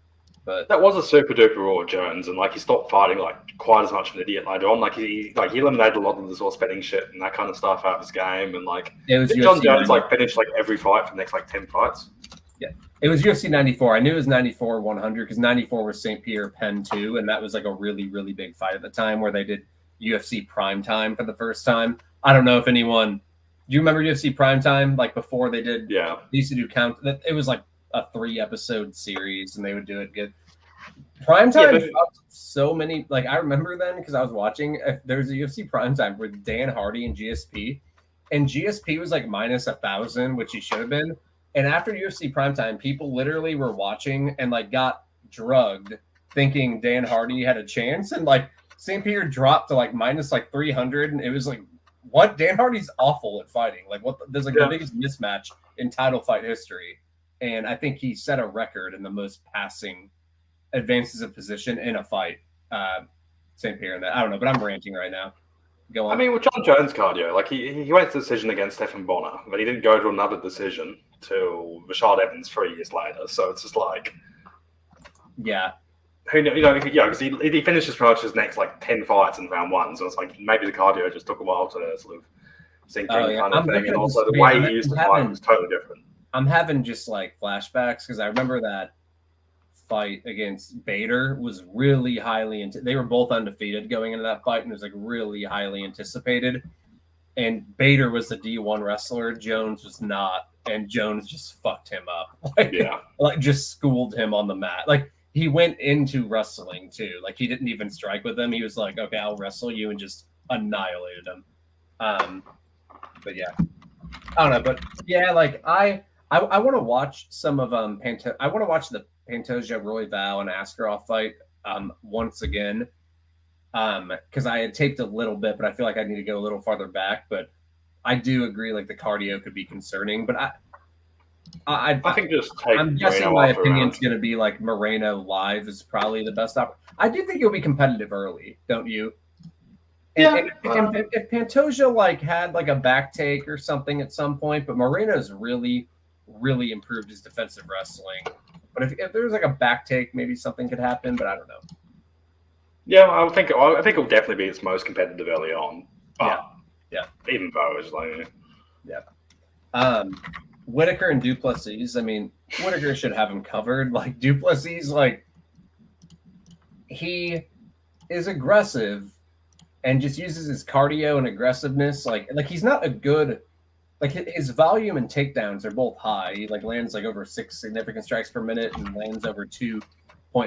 But that was a super duper raw Jones, and like he stopped fighting like quite as much of an idiot later on. Like he eliminated a lot of the sort of spinning shit and that kind of stuff out of his game, and like John Jones like finished like every fight for the next like 10 fights. Yeah, it was UFC 94. I knew it was 94 100 because 94 was St. Pierre Penn 2, and that was like a really really big fight at the time where they did UFC Primetime for the first time. I don't know if anyone. Do you remember UFC Primetime? Like before they did. Yeah. They used to do count. It was like a 3-episode series, and they would do it good. Primetime so many. Like I remember then because I was watching. There was a UFC Primetime with Dan Hardy and GSP, and GSP was like minus 1,000, which he should have been. And after UFC Primetime, people literally were watching and like got drugged, thinking Dan Hardy had a chance, and like St. Pierre dropped to like minus like 300, and it was like, what? Dan Hardy's awful at fighting. Like what? There's like the biggest mismatch in title fight history. And I think he set a record in the most passing advances of position in a fight. St. Pierre in that. I don't know, but I'm ranting right now. Go on. I mean, with John Jones cardio, like he went to decision against Stephan Bonner, but he didn't go to another decision till Rashad Evans 3 years later. So it's just like, yeah, because he finishes pretty much his next like 10 fights in round 1. So it's like maybe the cardio just took a while to sort of sink in kind of thing, and also the way he used the fight was totally different. I'm having just like flashbacks because I remember that fight against Bader was really highly they were both undefeated going into that fight, and it was like really highly anticipated. And Bader was the D1 wrestler, Jones was not, and Jones just fucked him up. Like just schooled him on the mat. Like he went into wrestling too. Like he didn't even strike with him. He was like, okay, I'll wrestle you, and just annihilated him. But yeah, I don't know. But yeah, like I want to watch some of Pantoja. I want to watch the Pantoja, Royval, and Askarov fight once again because I had taped a little bit, but I feel like I need to go a little farther back. But I do agree, like the cardio could be concerning. But I think I'm guessing my opinion's going to be like Moreno live is probably the best option. I do think it'll be competitive early, don't you? And if Pantoja like had like a back take or something at some point, but Moreno's really improved his defensive wrestling. But if there's like a back take, maybe something could happen, but I don't know. Yeah, I think it'll definitely be its most competitive early on. Yeah. Even though it's like, Whittaker and Duplessis. I mean, Whittaker should have him covered. Like Duplessis, like he is aggressive and just uses his cardio and aggressiveness. Like he's not a good. Like his volume and takedowns are both high. He like lands like over 6 significant strikes per minute and lands over 2.5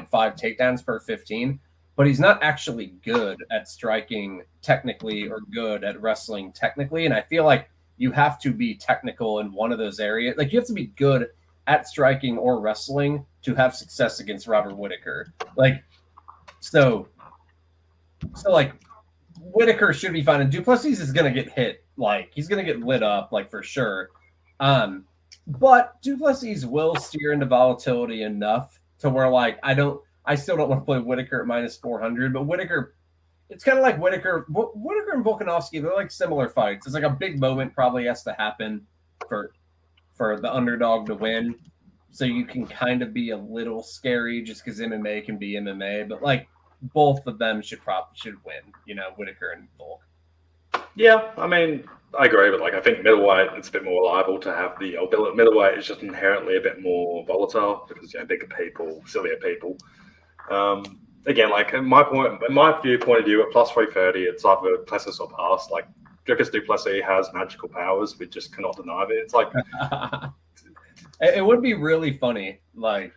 takedowns per 15. But he's not actually good at striking technically or good at wrestling technically. And I feel like you have to be technical in one of those areas. Like you have to be good at striking or wrestling to have success against Robert Whittaker. Like so like Whittaker should be fine, and Duplessis is going to get hit. Like he's going to get lit up, like for sure. But Duplessis will steer into volatility enough to where like I still don't want to play Whittaker at minus 400, but Whittaker, it's kind of like Whittaker and Volkanovski, they're like similar fights. It's like a big moment probably has to happen for the underdog to win. So you can kind of be a little scary just because MMA can be MMA, but like both of them should win, Whittaker and Volk. Yeah, I mean, I agree, but like I think middleweight it's a bit more liable to have middleweight is just inherently a bit more volatile because bigger people, sillier people. Again, like in my point of view, at plus 330, it's either Plessis or pass. Like Dricus du Plessis has magical powers, we just cannot deny it. It's like it would be really funny, like.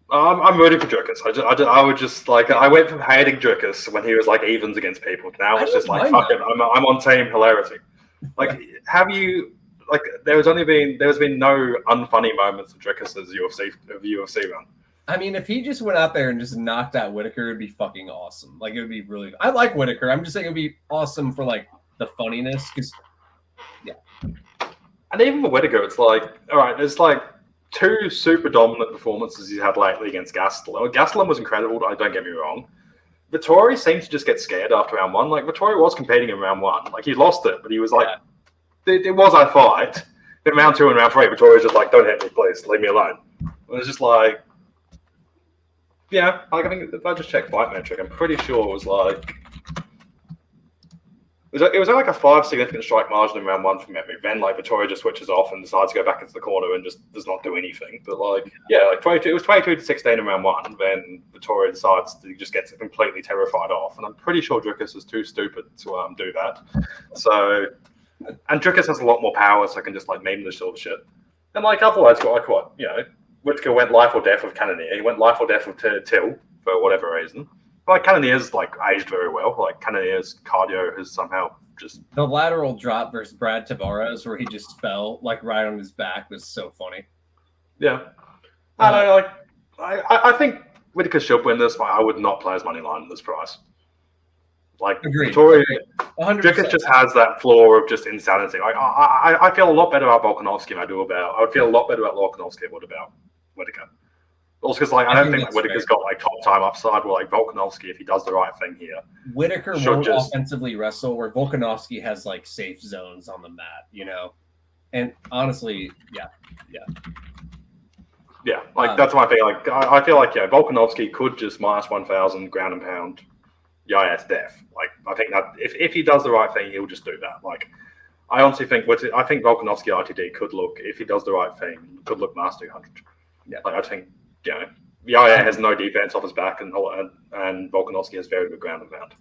I'm rooting for Dricus. I would just like I went from hating Dricus when he was like evens against people. Now it's just like fuck it. I'm on team hilarity. Like, have you like? There's been no unfunny moments of Dricus's UFC run. I mean, if he just went out there and just knocked out Whittaker, it'd be fucking awesome. Like, it would be really. I like Whittaker. I'm just saying it'd be awesome for like the funniness, because And even with Whittaker, it's like all right. There's like two super dominant performances he's had lately against Gastelum. Gastelum was incredible. Don't get me wrong. Vettori seemed to just get scared after round one. Like, Vettori was competing in round one. Like, he lost it, but he was like, it was a fight. Then round two and round three, Vettori was just like, don't hit me, please. Leave me alone. It was just like, yeah. Like, I think if I just check fight metric, I'm pretty sure it was like, it was like a 5 significant strike margin in round one from memory. Then, like, Vettori just switches off and decides to go back into the corner and just does not do anything. But, like, like 22, it was 22-16 in round one. Then Vettori decides to just get completely terrified off. And I'm pretty sure Dricus is too stupid to do that. So, and Dricus has a lot more power, so I can just, like, meme the sort of shit. And, like, otherwise, like, what? Whittaker went life or death with Cannonier. He went life or death with Till for whatever reason. Like, Cannonier's, like, aged very well. Like, Cannonier's cardio has somehow just... The lateral drop versus Brad Tavares, where he just fell, like, right on his back, was so funny. Yeah. I don't know, like, I think Whittaker should win this, but I would not play his money line at this price. Like, Dricus just has that floor of just insanity. Like, I feel a lot better about Volkanovski than I would feel a lot better about Volkanovski than I would about Whittaker. Also, because like I don't think Whittaker's got like top time upside. Where like Volkanovski, if he does the right thing here, Whittaker won't offensively wrestle, where Volkanovski has like safe zones on the mat, And honestly, yeah. Like that's my thing. Like I feel like Volkanovski could just minus 1,000 ground and pound Yair to death. Like I think that if he does the right thing, he'll just do that. Like I honestly think Volkanovski RTD could look, if he does the right thing, could look minus 200. Yeah. Like I think. Yair has no defense off his back, and Volkanovski has very good ground and pound.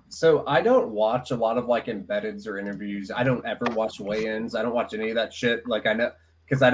So I don't watch a lot of like embeddeds or interviews. I don't ever watch weigh-ins. I don't watch any of that shit. Like I know because I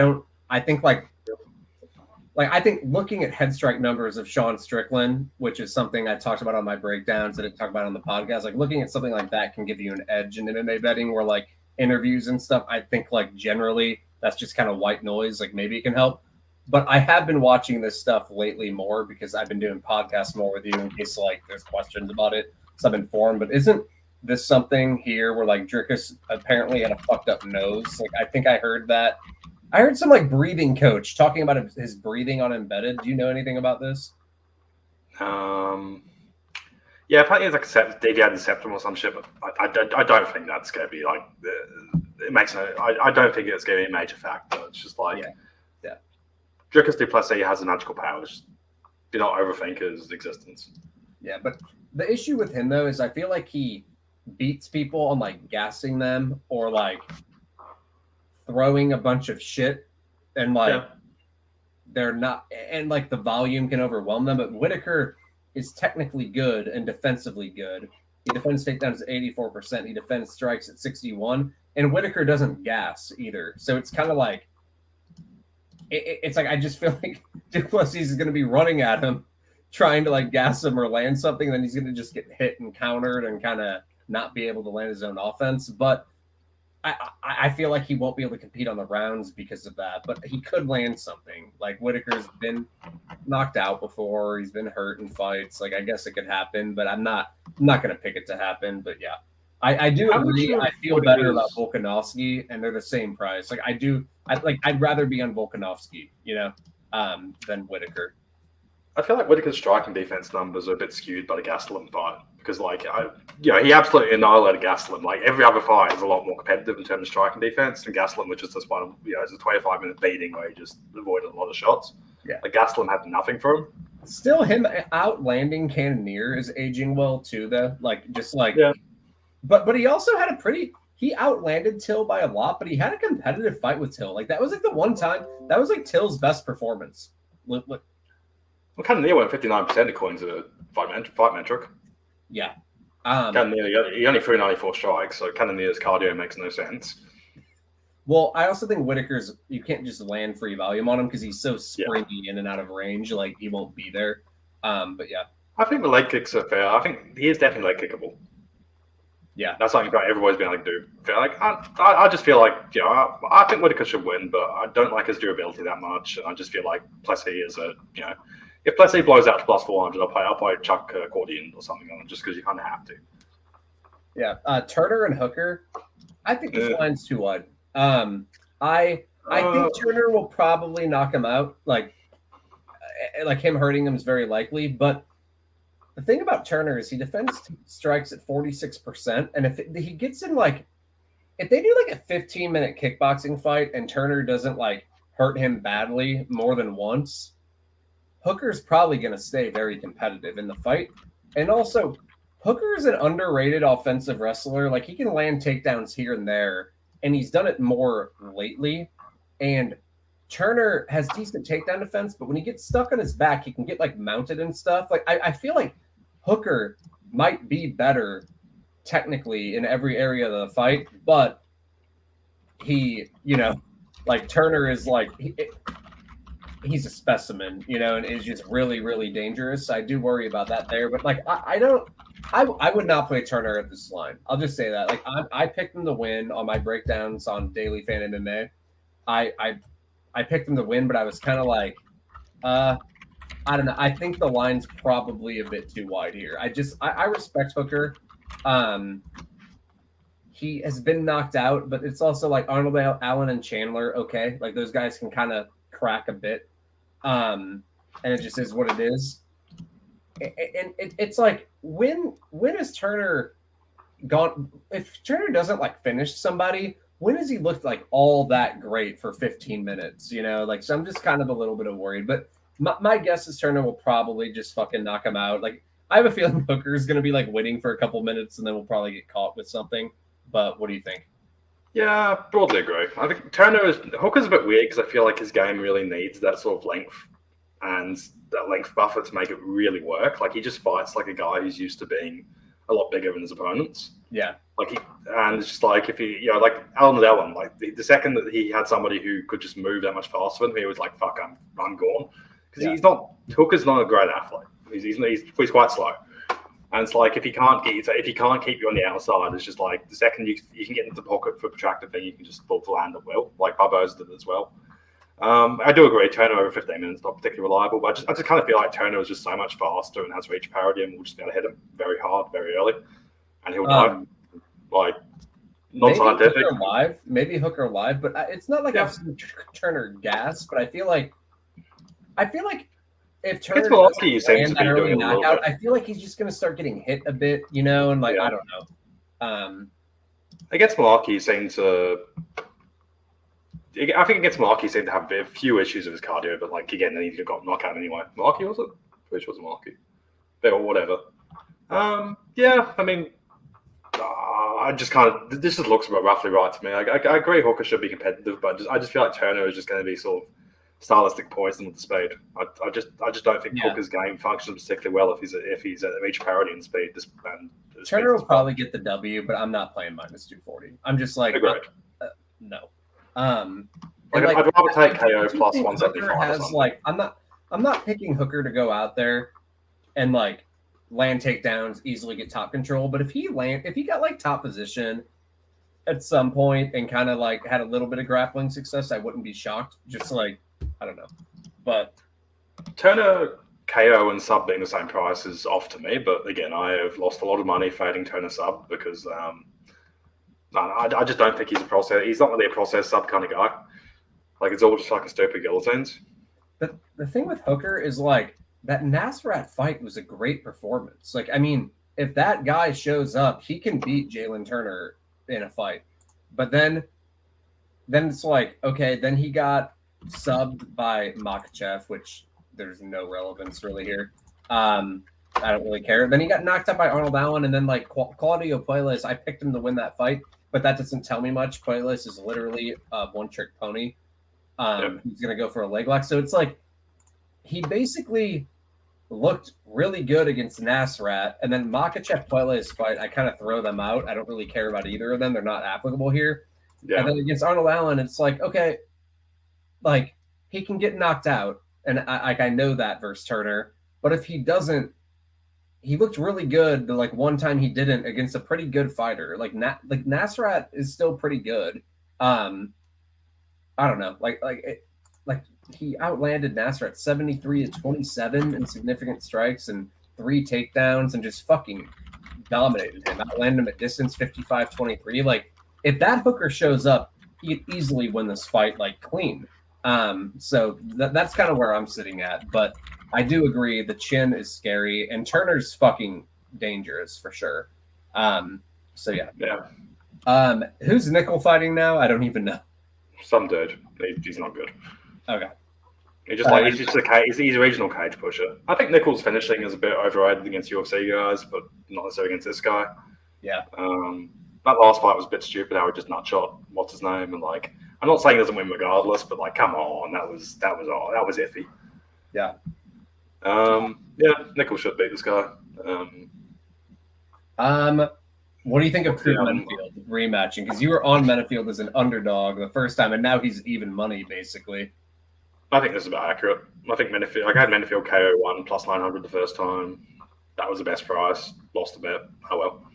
think looking at head strike numbers of Sean Strickland, which is something I talked about on my breakdowns, I didn't talk about on the podcast. Like looking at something like that can give you an edge in MMA betting, where like interviews and stuff, I think like generally that's just kind of white noise. Like maybe it can help. But I have been watching this stuff lately more because I've been doing podcasts more with you in case like there's questions about it. So I've been informed. But isn't this something here where like Dricus apparently had a fucked up nose? Like I think I heard that. I heard some like breathing coach talking about his breathing on embedded. Do you know anything about this? Yeah, apparently it's like deviated septum or some shit. But I don't think that's going to be like it makes no. I don't think it's going to be a major factor. It's just like. Yeah. Dricus du Plessis has a magical power. Just do not overthink his existence. Yeah, but the issue with him, though, is I feel like he beats people on, like, gassing them or, like, throwing a bunch of shit. And, like, they're not – and, like, the volume can overwhelm them. But Whittaker is technically good and defensively good. He defends takedowns at 84%. He defends strikes at 61%. And Whittaker doesn't gas either. So it's kind of like – it's like I just feel like Duplessis is going to be running at him, trying to like gas him or land something. And then he's going to just get hit and countered and kind of not be able to land his own offense. But I feel like he won't be able to compete on the rounds because of that. But he could land something. Like Whittaker's been knocked out before. He's been hurt in fights. Like I guess it could happen, but I'm not going to pick it to happen. But yeah. I do How much agree. of I feel better about Volkanovski, and they're the same price. Like I'd rather be on Volkanovski, than Whittaker. I feel like Whittaker's striking defense numbers are a bit skewed by the Gastelum fight because, he absolutely annihilated Gastelum. Like every other fight is a lot more competitive in terms of striking defense, and Gastelum was just this one. It's a 25-minute beating where he just avoided a lot of shots. Yeah, like Gastelum had nothing for him. Still, him outlanding Cannonier is aging well too, though. Yeah. But he also had he outlanded Till by a lot, but he had a competitive fight with Till. Like that was like the one time that was like Till's best performance. Well, Cannonier went 59% according to the fight metric. Yeah. Cannonier, he only threw 94 strikes, so Cannonier's cardio makes no sense. Well, I also think Whittaker's, you can't just land free volume on him because he's so springy in and out of range. Like he won't be there. But yeah. I think the leg kicks are fair. I think he is definitely leg kickable. Yeah. That's something that everybody's been able to do. I just feel like, I think Whittaker should win, but I don't like his durability that much. And I just feel like Plessis is if Plessis blows out to plus 400, I'll probably chuck accordion or something on him just because you kind of have to. Yeah. Turner and Hooker, I think this line's too wide. I think Turner will probably knock him out. Like him hurting him is very likely. But the thing about Turner is he defends strikes at 46%. And if he gets in if they do a 15-minute kickboxing fight and Turner doesn't hurt him badly more than once, Hooker's probably going to stay very competitive in the fight. And also, Hooker is an underrated offensive wrestler. Like he can land takedowns here and there, and he's done it more lately. And Turner has decent takedown defense, but when he gets stuck on his back, he can get mounted and stuff. I feel like Hooker might be better technically in every area of the fight, but he, Turner is he's a specimen, and is just really, really dangerous. I do worry about that there, but I would not play Turner at this line. I'll just say that. I picked him to win on my breakdowns on Daily Fan MMA. I picked him to win, but I was kind of I don't know. I think the line's probably a bit too wide here. I respect Hooker. He has been knocked out, but it's also Arnold Allen and Chandler. Okay, those guys can kind of crack a bit, and it just is what it is. And it's when is Turner gone? If Turner doesn't finish somebody, when has he looked all that great for 15 minutes? So I'm just kind of a little bit of worried. But my guess is Turner will probably just fucking knock him out. I have a feeling Hooker is going to be winning for a couple minutes, and then we'll probably get caught with something. But what do you think? Yeah, broadly agree. I think Hooker's a bit weird because I feel like his game really needs that sort of length and that length buffer to make it really work. He just fights like a guy who's used to being a lot bigger than his opponents. Yeah. And it's just if he, Alan Allen, the second that he had somebody who could just move that much faster than him, he was fuck, I'm gone. Because Hooker's not a great athlete. He's quite slow. And it's if he can't keep you on the outside, it's just the second you can get into the pocket for a protracted thing, you can just land at will, Barboza did as well. I do agree, Turner over 15 minutes not particularly reliable, but I just kind of feel like Turner is just so much faster and has reach parity and will just be able to hit him very hard, very early, and he'll die. Not scientific. Maybe Hooker live, but it's not I've seen Turner gas, but I feel like if Turner lands that early knockout, I feel like he's just going to start getting hit a bit, and I don't know. Against Malarkey, he seemed to. I think against Malarkey, he seemed to have a few issues with his cardio, but again, then he got knocked out anyway. Malarkey, was it? Pretty sure it was Malarkey. But whatever. Yeah, I mean, I just this just looks roughly right to me. I agree Hooker should be competitive, but I just feel like Turner is just going to be sort of stylistic poison with the speed. I just don't think Hooker's game functions particularly well if he's at reach parity and speed. Turner will probably get the W, but I'm not playing minus 240. I'm just no. I'd rather take KO plus 175. I'm not picking Hooker to go out there and land takedowns, easily get top control. But if he got top position at some point and kind of had a little bit of grappling success, I wouldn't be shocked. Just I don't know, but Turner KO and sub being the same price is off to me. But again, I have lost a lot of money fading Turner sub because I just don't think he's a process. He's not really a process sub kind of guy. Like, it's all just fucking stupid guillotines. The thing with Hooker is like that Nasrat fight was a great performance. Like, I mean, if that guy shows up, he can beat Jalen Turner in a fight. But then it's like, okay, then he got subbed by Makhachev, which there's no relevance really here. I don't really care. Then he got knocked out by Arnold Allen, and then like Claudio Puelles, I picked him to win that fight, but that doesn't tell me much. Puelles is literally a one-trick pony. He's going to go for a leg lock. So it's like he basically looked really good against Nasrat, and then Makhachev Puelles fight, I kind of throw them out. I don't really care about either of them. They're not applicable here. Yeah. And then against Arnold Allen, it's like, okay, like he can get knocked out, and I know that versus Turner. But if he doesn't, he looked really good the like one time he didn't against a pretty good fighter. Like Nasrat is still pretty good. I don't know, like he outlanded Nasrat 73-27 in significant strikes and 3 takedowns and just fucking dominated him. Outlanded him at distance 55-23. Like, if that Hooker shows up, he'd easily win this fight like clean. So that's kind of where I'm sitting at. But I do agree the chin is scary and Turner's fucking dangerous for sure. So yeah. Who's Nickel fighting now? I don't even know. Some dude. He's not good. Okay. He's a regional cage pusher. I think Nickel's finishing is a bit overrated against UFC guys, but not necessarily against this guy. Yeah. That last fight was a bit stupid. How he just nutshot what's his name, and like, I'm not saying he doesn't win regardless, but like, come on, that was iffy. Yeah. Nickel should beat this guy. What do you think of Crute Menifield rematching? Because you were on Menifield as an underdog the first time, and now he's even money, basically. I think this is about accurate. I think Menifield, like I had Menifield KO 1 plus 900 the first time. That was the best price. Lost a bit. Oh well.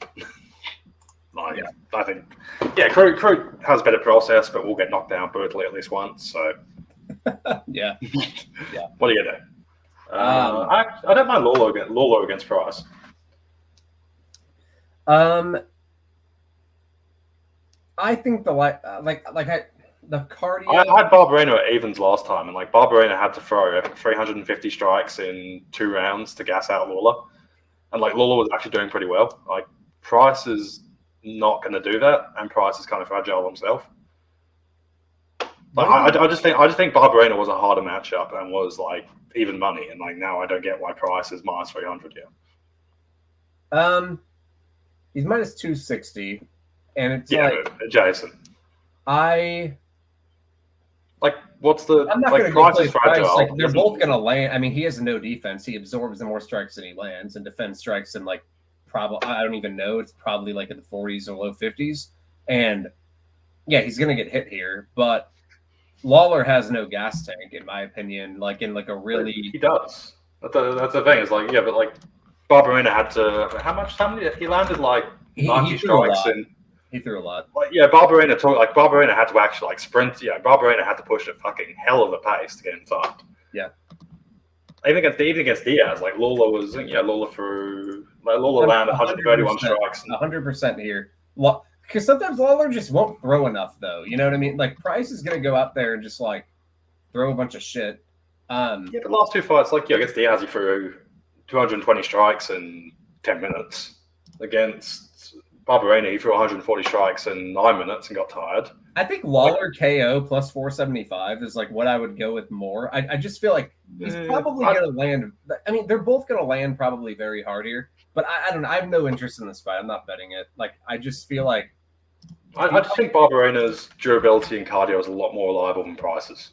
I think, Crute has better process, but we'll get knocked down brutally at least once. So, yeah. What are you gonna do? I don't mind Lawler against Price. I think the cardio. I had Barberena at evens last time, and like Barberena had to throw 350 strikes in 2 rounds to gas out Lawler, and like Lawler was actually doing pretty well. Like Price is not going to do that, and Price is kind of fragile himself. Like I just think Barberena was a harder matchup and was like even money, and like now I don't get why Price is minus 300 here. He's minus 260, and it's Jason. What's the I'm not like going Price to is fragile. Like, they're both going to land. I mean, he has no defense. He absorbs the more strikes than he lands, and defense strikes in like probably I don't even know. It's probably like in the 40s or low 50s, and yeah, he's going to get hit here. But Lawler has no gas tank, in my opinion. Like in like a really he does. That's the thing. It's like but like Barberena had to how many he landed like 90 strikes and. He threw a lot. Like, Barberena had to actually like sprint. Yeah, Barberena had to push a fucking hell of a pace to get inside. Yeah. Even against Diaz, like Lawler was, Lawler landed 131 strikes. 100% here. Well, because sometimes Lawler just won't throw enough, though. You know what I mean? Like Price is gonna go out there and just like throw a bunch of shit. The last 2 fights, against Diaz, he threw 220 strikes in 10 minutes. Against Barberena, he threw 140 strikes in 9 minutes and got tired. I think Lawler KO plus 475 is like what I would go with more. I just feel like he's probably going to land. I mean, they're both going to land probably very hard here, but I don't know. I have no interest in this fight. I'm not betting it. Like, I just feel like. I just think Barberena's durability and cardio is a lot more reliable than Price's.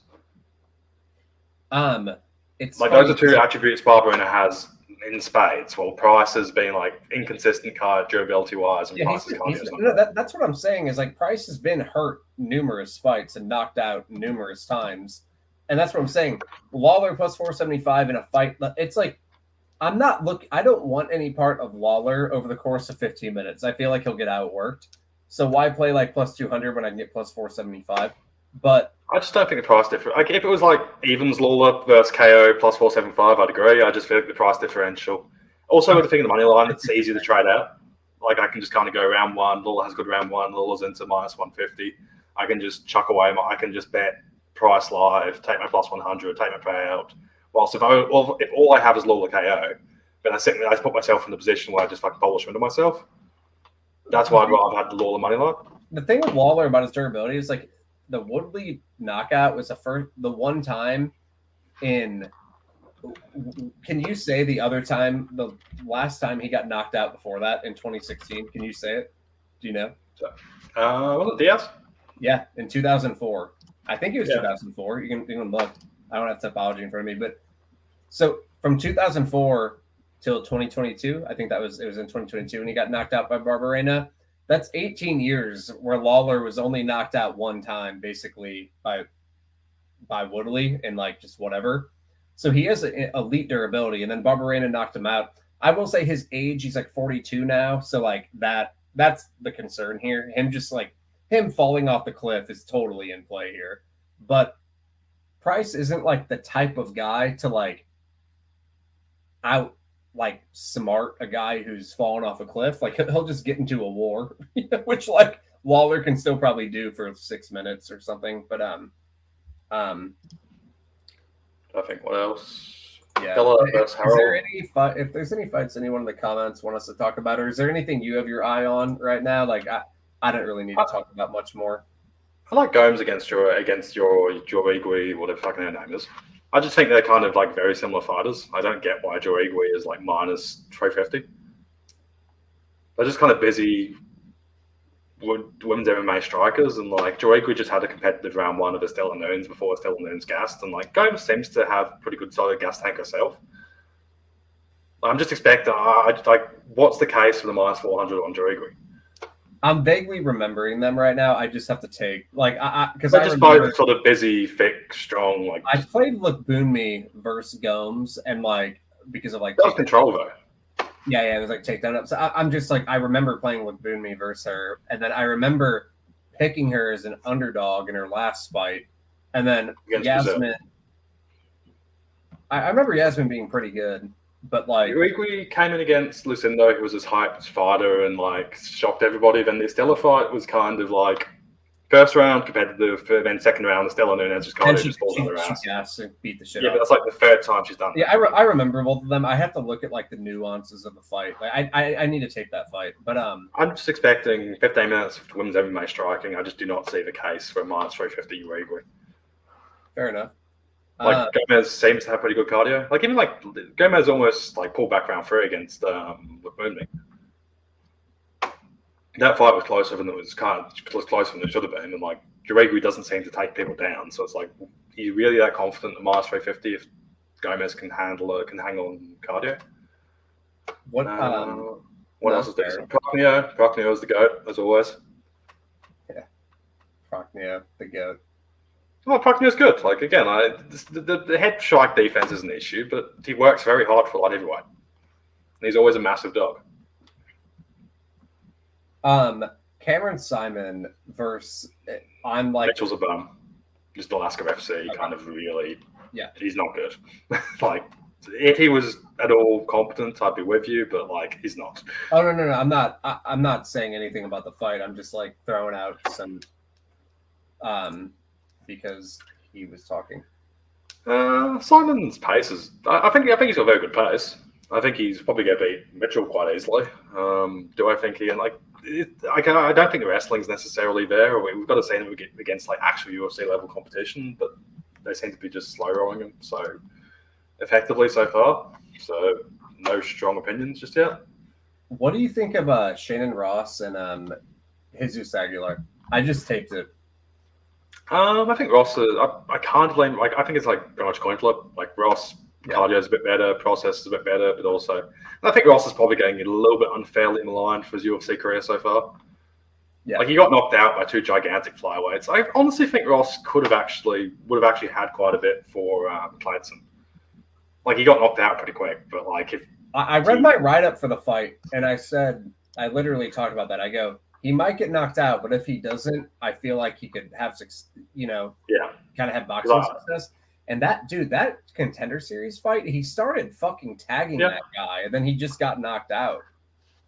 It's like those are 2 attributes Barberena has in spades. Well, Price has been like inconsistent durability wise, and Price's cardio. That's what I'm saying is like Price has been hurt numerous fights and knocked out numerous times, and that's what I'm saying. Lawler plus 475 in a fight. It's like I don't want any part of Lawler over the course of 15 minutes. I feel like he'll get outworked. So why play like plus 200 when I can get plus 475? But I just don't think the price difference. Like if it was like Evans Lawler versus KO plus 475, I'd agree. I just feel like the price differential. Also, with the thing in the money line, it's easier to trade out. Like I can just kind of go round one. Lawler has good round one. Lawler's into minus 150. I can just chuck away. I can just bet price live, take my plus 100, take my payout. Whilst if all I have is Lawler KO, then I put myself in the position where I just fucking polish into myself. That's why I'd rather have the Lawler money line. The thing with Lawler about his durability is like the Woodley knockout was the one time in. Can you say the last time he got knocked out before that in 2016? Can you say it? Do you know? Was it Diaz? Yeah, in 2004. I think it was 2004. You can look. I don't have topology in front of me, but so from 2004 till 2022, I think it was in 2022 when he got knocked out by Barberena. That's 18 years where Lawler was only knocked out one time, basically by Woodley and like just whatever. So he has elite durability, and then Barberena knocked him out. I will say his age, he's like 42 now, so like that's the concern here. Him falling off the cliff is totally in play here. But Price isn't like the type of guy to like smart a guy who's fallen off a cliff. Like he'll just get into a war, which like Lawler can still probably do for 6 minutes or something. But I think what else? Yeah. Is there any if there's any fights anyone in the comments want us to talk about, or is there anything you have your eye on right now? Like I don't really need to talk about much more. I like Gomes against your Igui, whatever fucking her name is. I just think they're kind of like very similar fighters. I don't get why Joe Igui is like minus 350. They're just kind of busy women's MMA strikers, and like Joe Igui just had a competitive round one of Estella Nunes before Estella Nunes gassed, and like Gomes seems to have pretty good solid gas tank herself. I'm just expecting, what's the case for the minus 400 on Joe Igui? I'm vaguely remembering them right now. I just have to take because I just both sort of busy, thick, strong. Like I played Lukbunmi versus Gomes, and like because of like that was control though. Yeah, it was like takedown up. So I'm just like I remember playing Lukbunmi versus her, and then I remember picking her as an underdog in her last fight, and then Yasmin. I remember Yasmin being pretty good. But like we came in against Lucindo, who was this hyped fighter and like shocked everybody. Then the Estella fight was kind of like first round competitive, then second round Estella Nunes just kind of just falls on her ass. She beat the shit. Yeah, but that's like the third time she's done. Yeah, I remember both of them. I have to look at like the nuances of the fight. Like I need to tape that fight. But I'm just expecting 15 minutes of women's MMA striking. I just do not see the case for minus 350 Uruguay. Fair enough. Like Gomez seems to have pretty good cardio. Like even like Gomez almost like pulled back round 3 against Mooney. That fight was closer than it was closer than it should have been, and like Uruguay doesn't seem to take people down. So it's like he's really that confident at minus 350 if Gomez can hang on cardio. What else is there? Prochnio is the GOAT as always. Yeah, Prochnio the GOAT. Well, Prochnio's good. Like again, the head strike defense is an issue, but he works very hard for light heavyweight. And he's always a massive dog. Cameron Simon versus I'm like Mitchell's a bum. Just Alaska FC kind of really. Yeah, he's not good. Like if he was at all competent, I'd be with you, but like he's not. Oh no! I'm not saying anything about the fight. I'm just like throwing out some. Because he was talking. Simon's pace is. I think he's got very good pace. I think he's probably going to beat Mitchell quite easily. Do I think he I don't think the wrestling's necessarily there. We've got to see him against like actual UFC level competition, but they seem to be just slow rolling him so effectively so far. So no strong opinions just yet. What do you think of Shannon Ross and Jesus Aguilar? I just taped it. I think Ross. I can't blame. Like I think it's like pretty much coin flip. Like Ross, cardio's a bit better, process is a bit better, but also I think Ross is probably getting a little bit unfairly maligned for his UFC career so far. Yeah, like he got knocked out by 2 gigantic flyweights. I honestly think Ross would have actually had quite a bit for Clanson. Like he got knocked out pretty quick, but like if I read my write up for the fight and I said I literally talked about that. I go. He might get knocked out, but if he doesn't, I feel like he could have, Yeah. kind of had boxing success. And that Contender Series fight, he started fucking tagging that guy, and then he just got knocked out.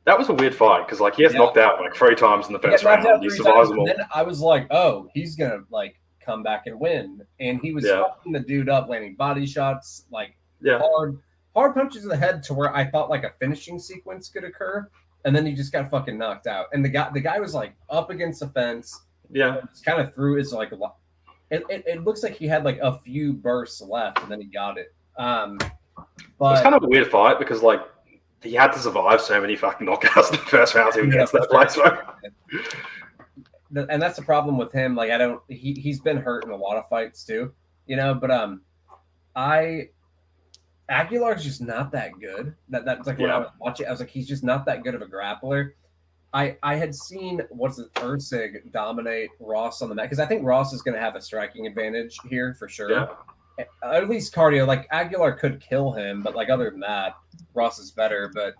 That was a weird fight because he gets knocked out 3 times in the first round. He survives them all. Then I was like, oh, he's gonna come back and win. And he was fucking the dude up, landing body shots, hard punches to the head to where I thought a finishing sequence could occur. And then he just got fucking knocked out. And the guy was up against the fence. Yeah. Kind of threw his it looks like he had a few bursts left, and then he got it. But it's kind of a weird fight because he had to survive so many fucking knockouts in the first round to even get to that place. And that's the problem with him. He's been hurt in a lot of fights too, But Aguilar's just not that good. That's when I was watching, I was he's just not that good of a grappler. I had seen Ursig dominate Ross on the mat because I think Ross is going to have a striking advantage here for sure. Yeah. At least cardio. Aguilar could kill him, but other than that, Ross is better. But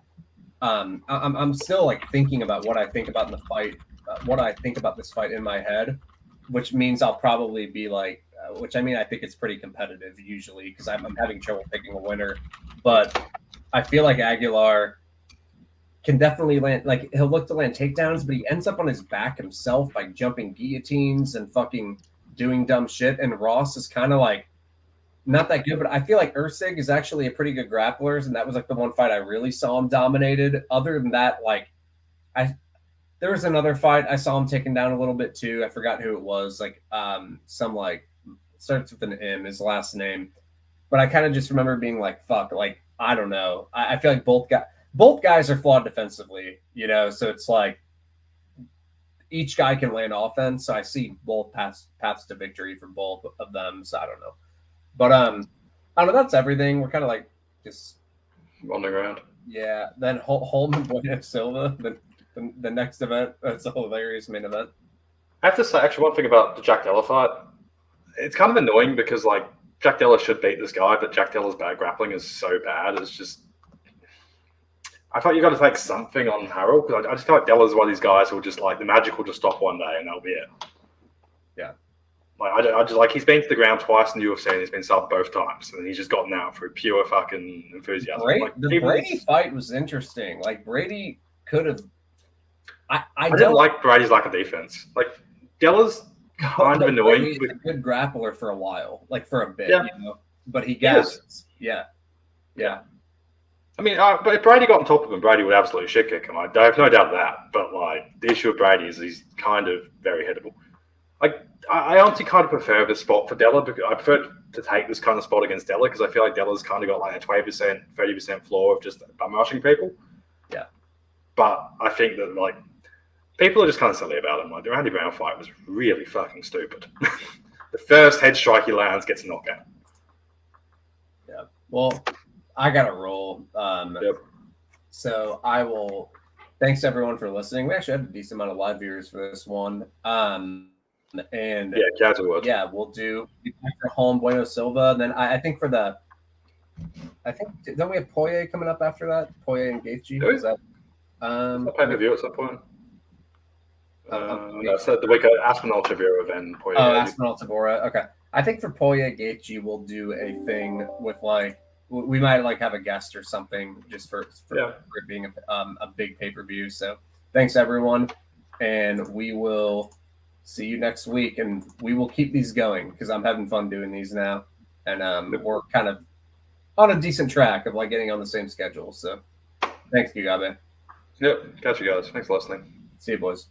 I'm still thinking about what I think about in the fight, what I think about this fight in my head, which means I'll probably be I think it's pretty competitive usually because I'm having trouble picking a winner. But I feel Aguilar can definitely land, he'll look to land takedowns, but he ends up on his back himself by jumping guillotines and fucking doing dumb shit. And Ross is kind of not that good, but I feel Ursig is actually a pretty good grappler, and that was the one fight I really saw him dominated. Other than that, there was another fight I saw him taken down a little bit too. I forgot who it was. Starts with an M, his last name, but I kind of just remember being fuck, I don't know. I feel both guys are flawed defensively, so it's each guy can land offense. So I see both paths to victory for both of them. So I don't know. But I don't know. That's everything. We're kind of just wandering around. Yeah. Then Holman Bueno Silva, the next event. That's a hilarious main event. I have to say, actually, one thing about the Jack Della fight. It's kind of annoying because Jack Della should beat this guy, but Jack Della's bad grappling is so bad. It's just. I thought you got to take something on Harold because I just feel Della's one of these guys who will just the magic will just stop one day and that'll be it. Yeah. I just he's been to the ground twice in the UFC and he's been subbed both times and he's just gotten out through pure fucking enthusiasm. The Brady fight was interesting. Brady could have. I didn't like Brady's lack of defense. Della's kind of annoying. Brady's a good grappler for a while, for a bit, But he gases. Yeah. I mean, but if Brady got on top of him, Brady would absolutely shit kick him. I have no doubt of that. But the issue with Brady is he's kind of very hittable. I honestly kind of prefer this spot for Della because I prefer to take this kind of spot against Della because I feel Della's kind of got a 20%, 30% floor of just bum rushing people. Yeah. But I think that people are just kind of silly about him. The Randy Brown fight was really fucking stupid. The first head strike he lands gets a knockout. Yeah. Well, I got to roll. Yep. So I will. Thanks everyone for listening. We actually had a decent amount of live viewers for this one. And we'll do for Holm Bueno Silva. Then I think don't we have Poirier coming up after that? Poirier and Gaethje. Is that pay-per-view at some point? No, so the week of Aspinall Tavera, then Poirier. Oh, Aspinall Tavera. Okay. I think for Poirier Gaethje, we'll do a thing with we might have a guest or something just for it being a big pay-per-view. So thanks everyone, and we will see you next week, and we will keep these going because I'm having fun doing these now, and we're kind of on a decent track of getting on the same schedule. So thanks, Gugabe. Yep, catch you guys. Thanks for listening. See you, boys.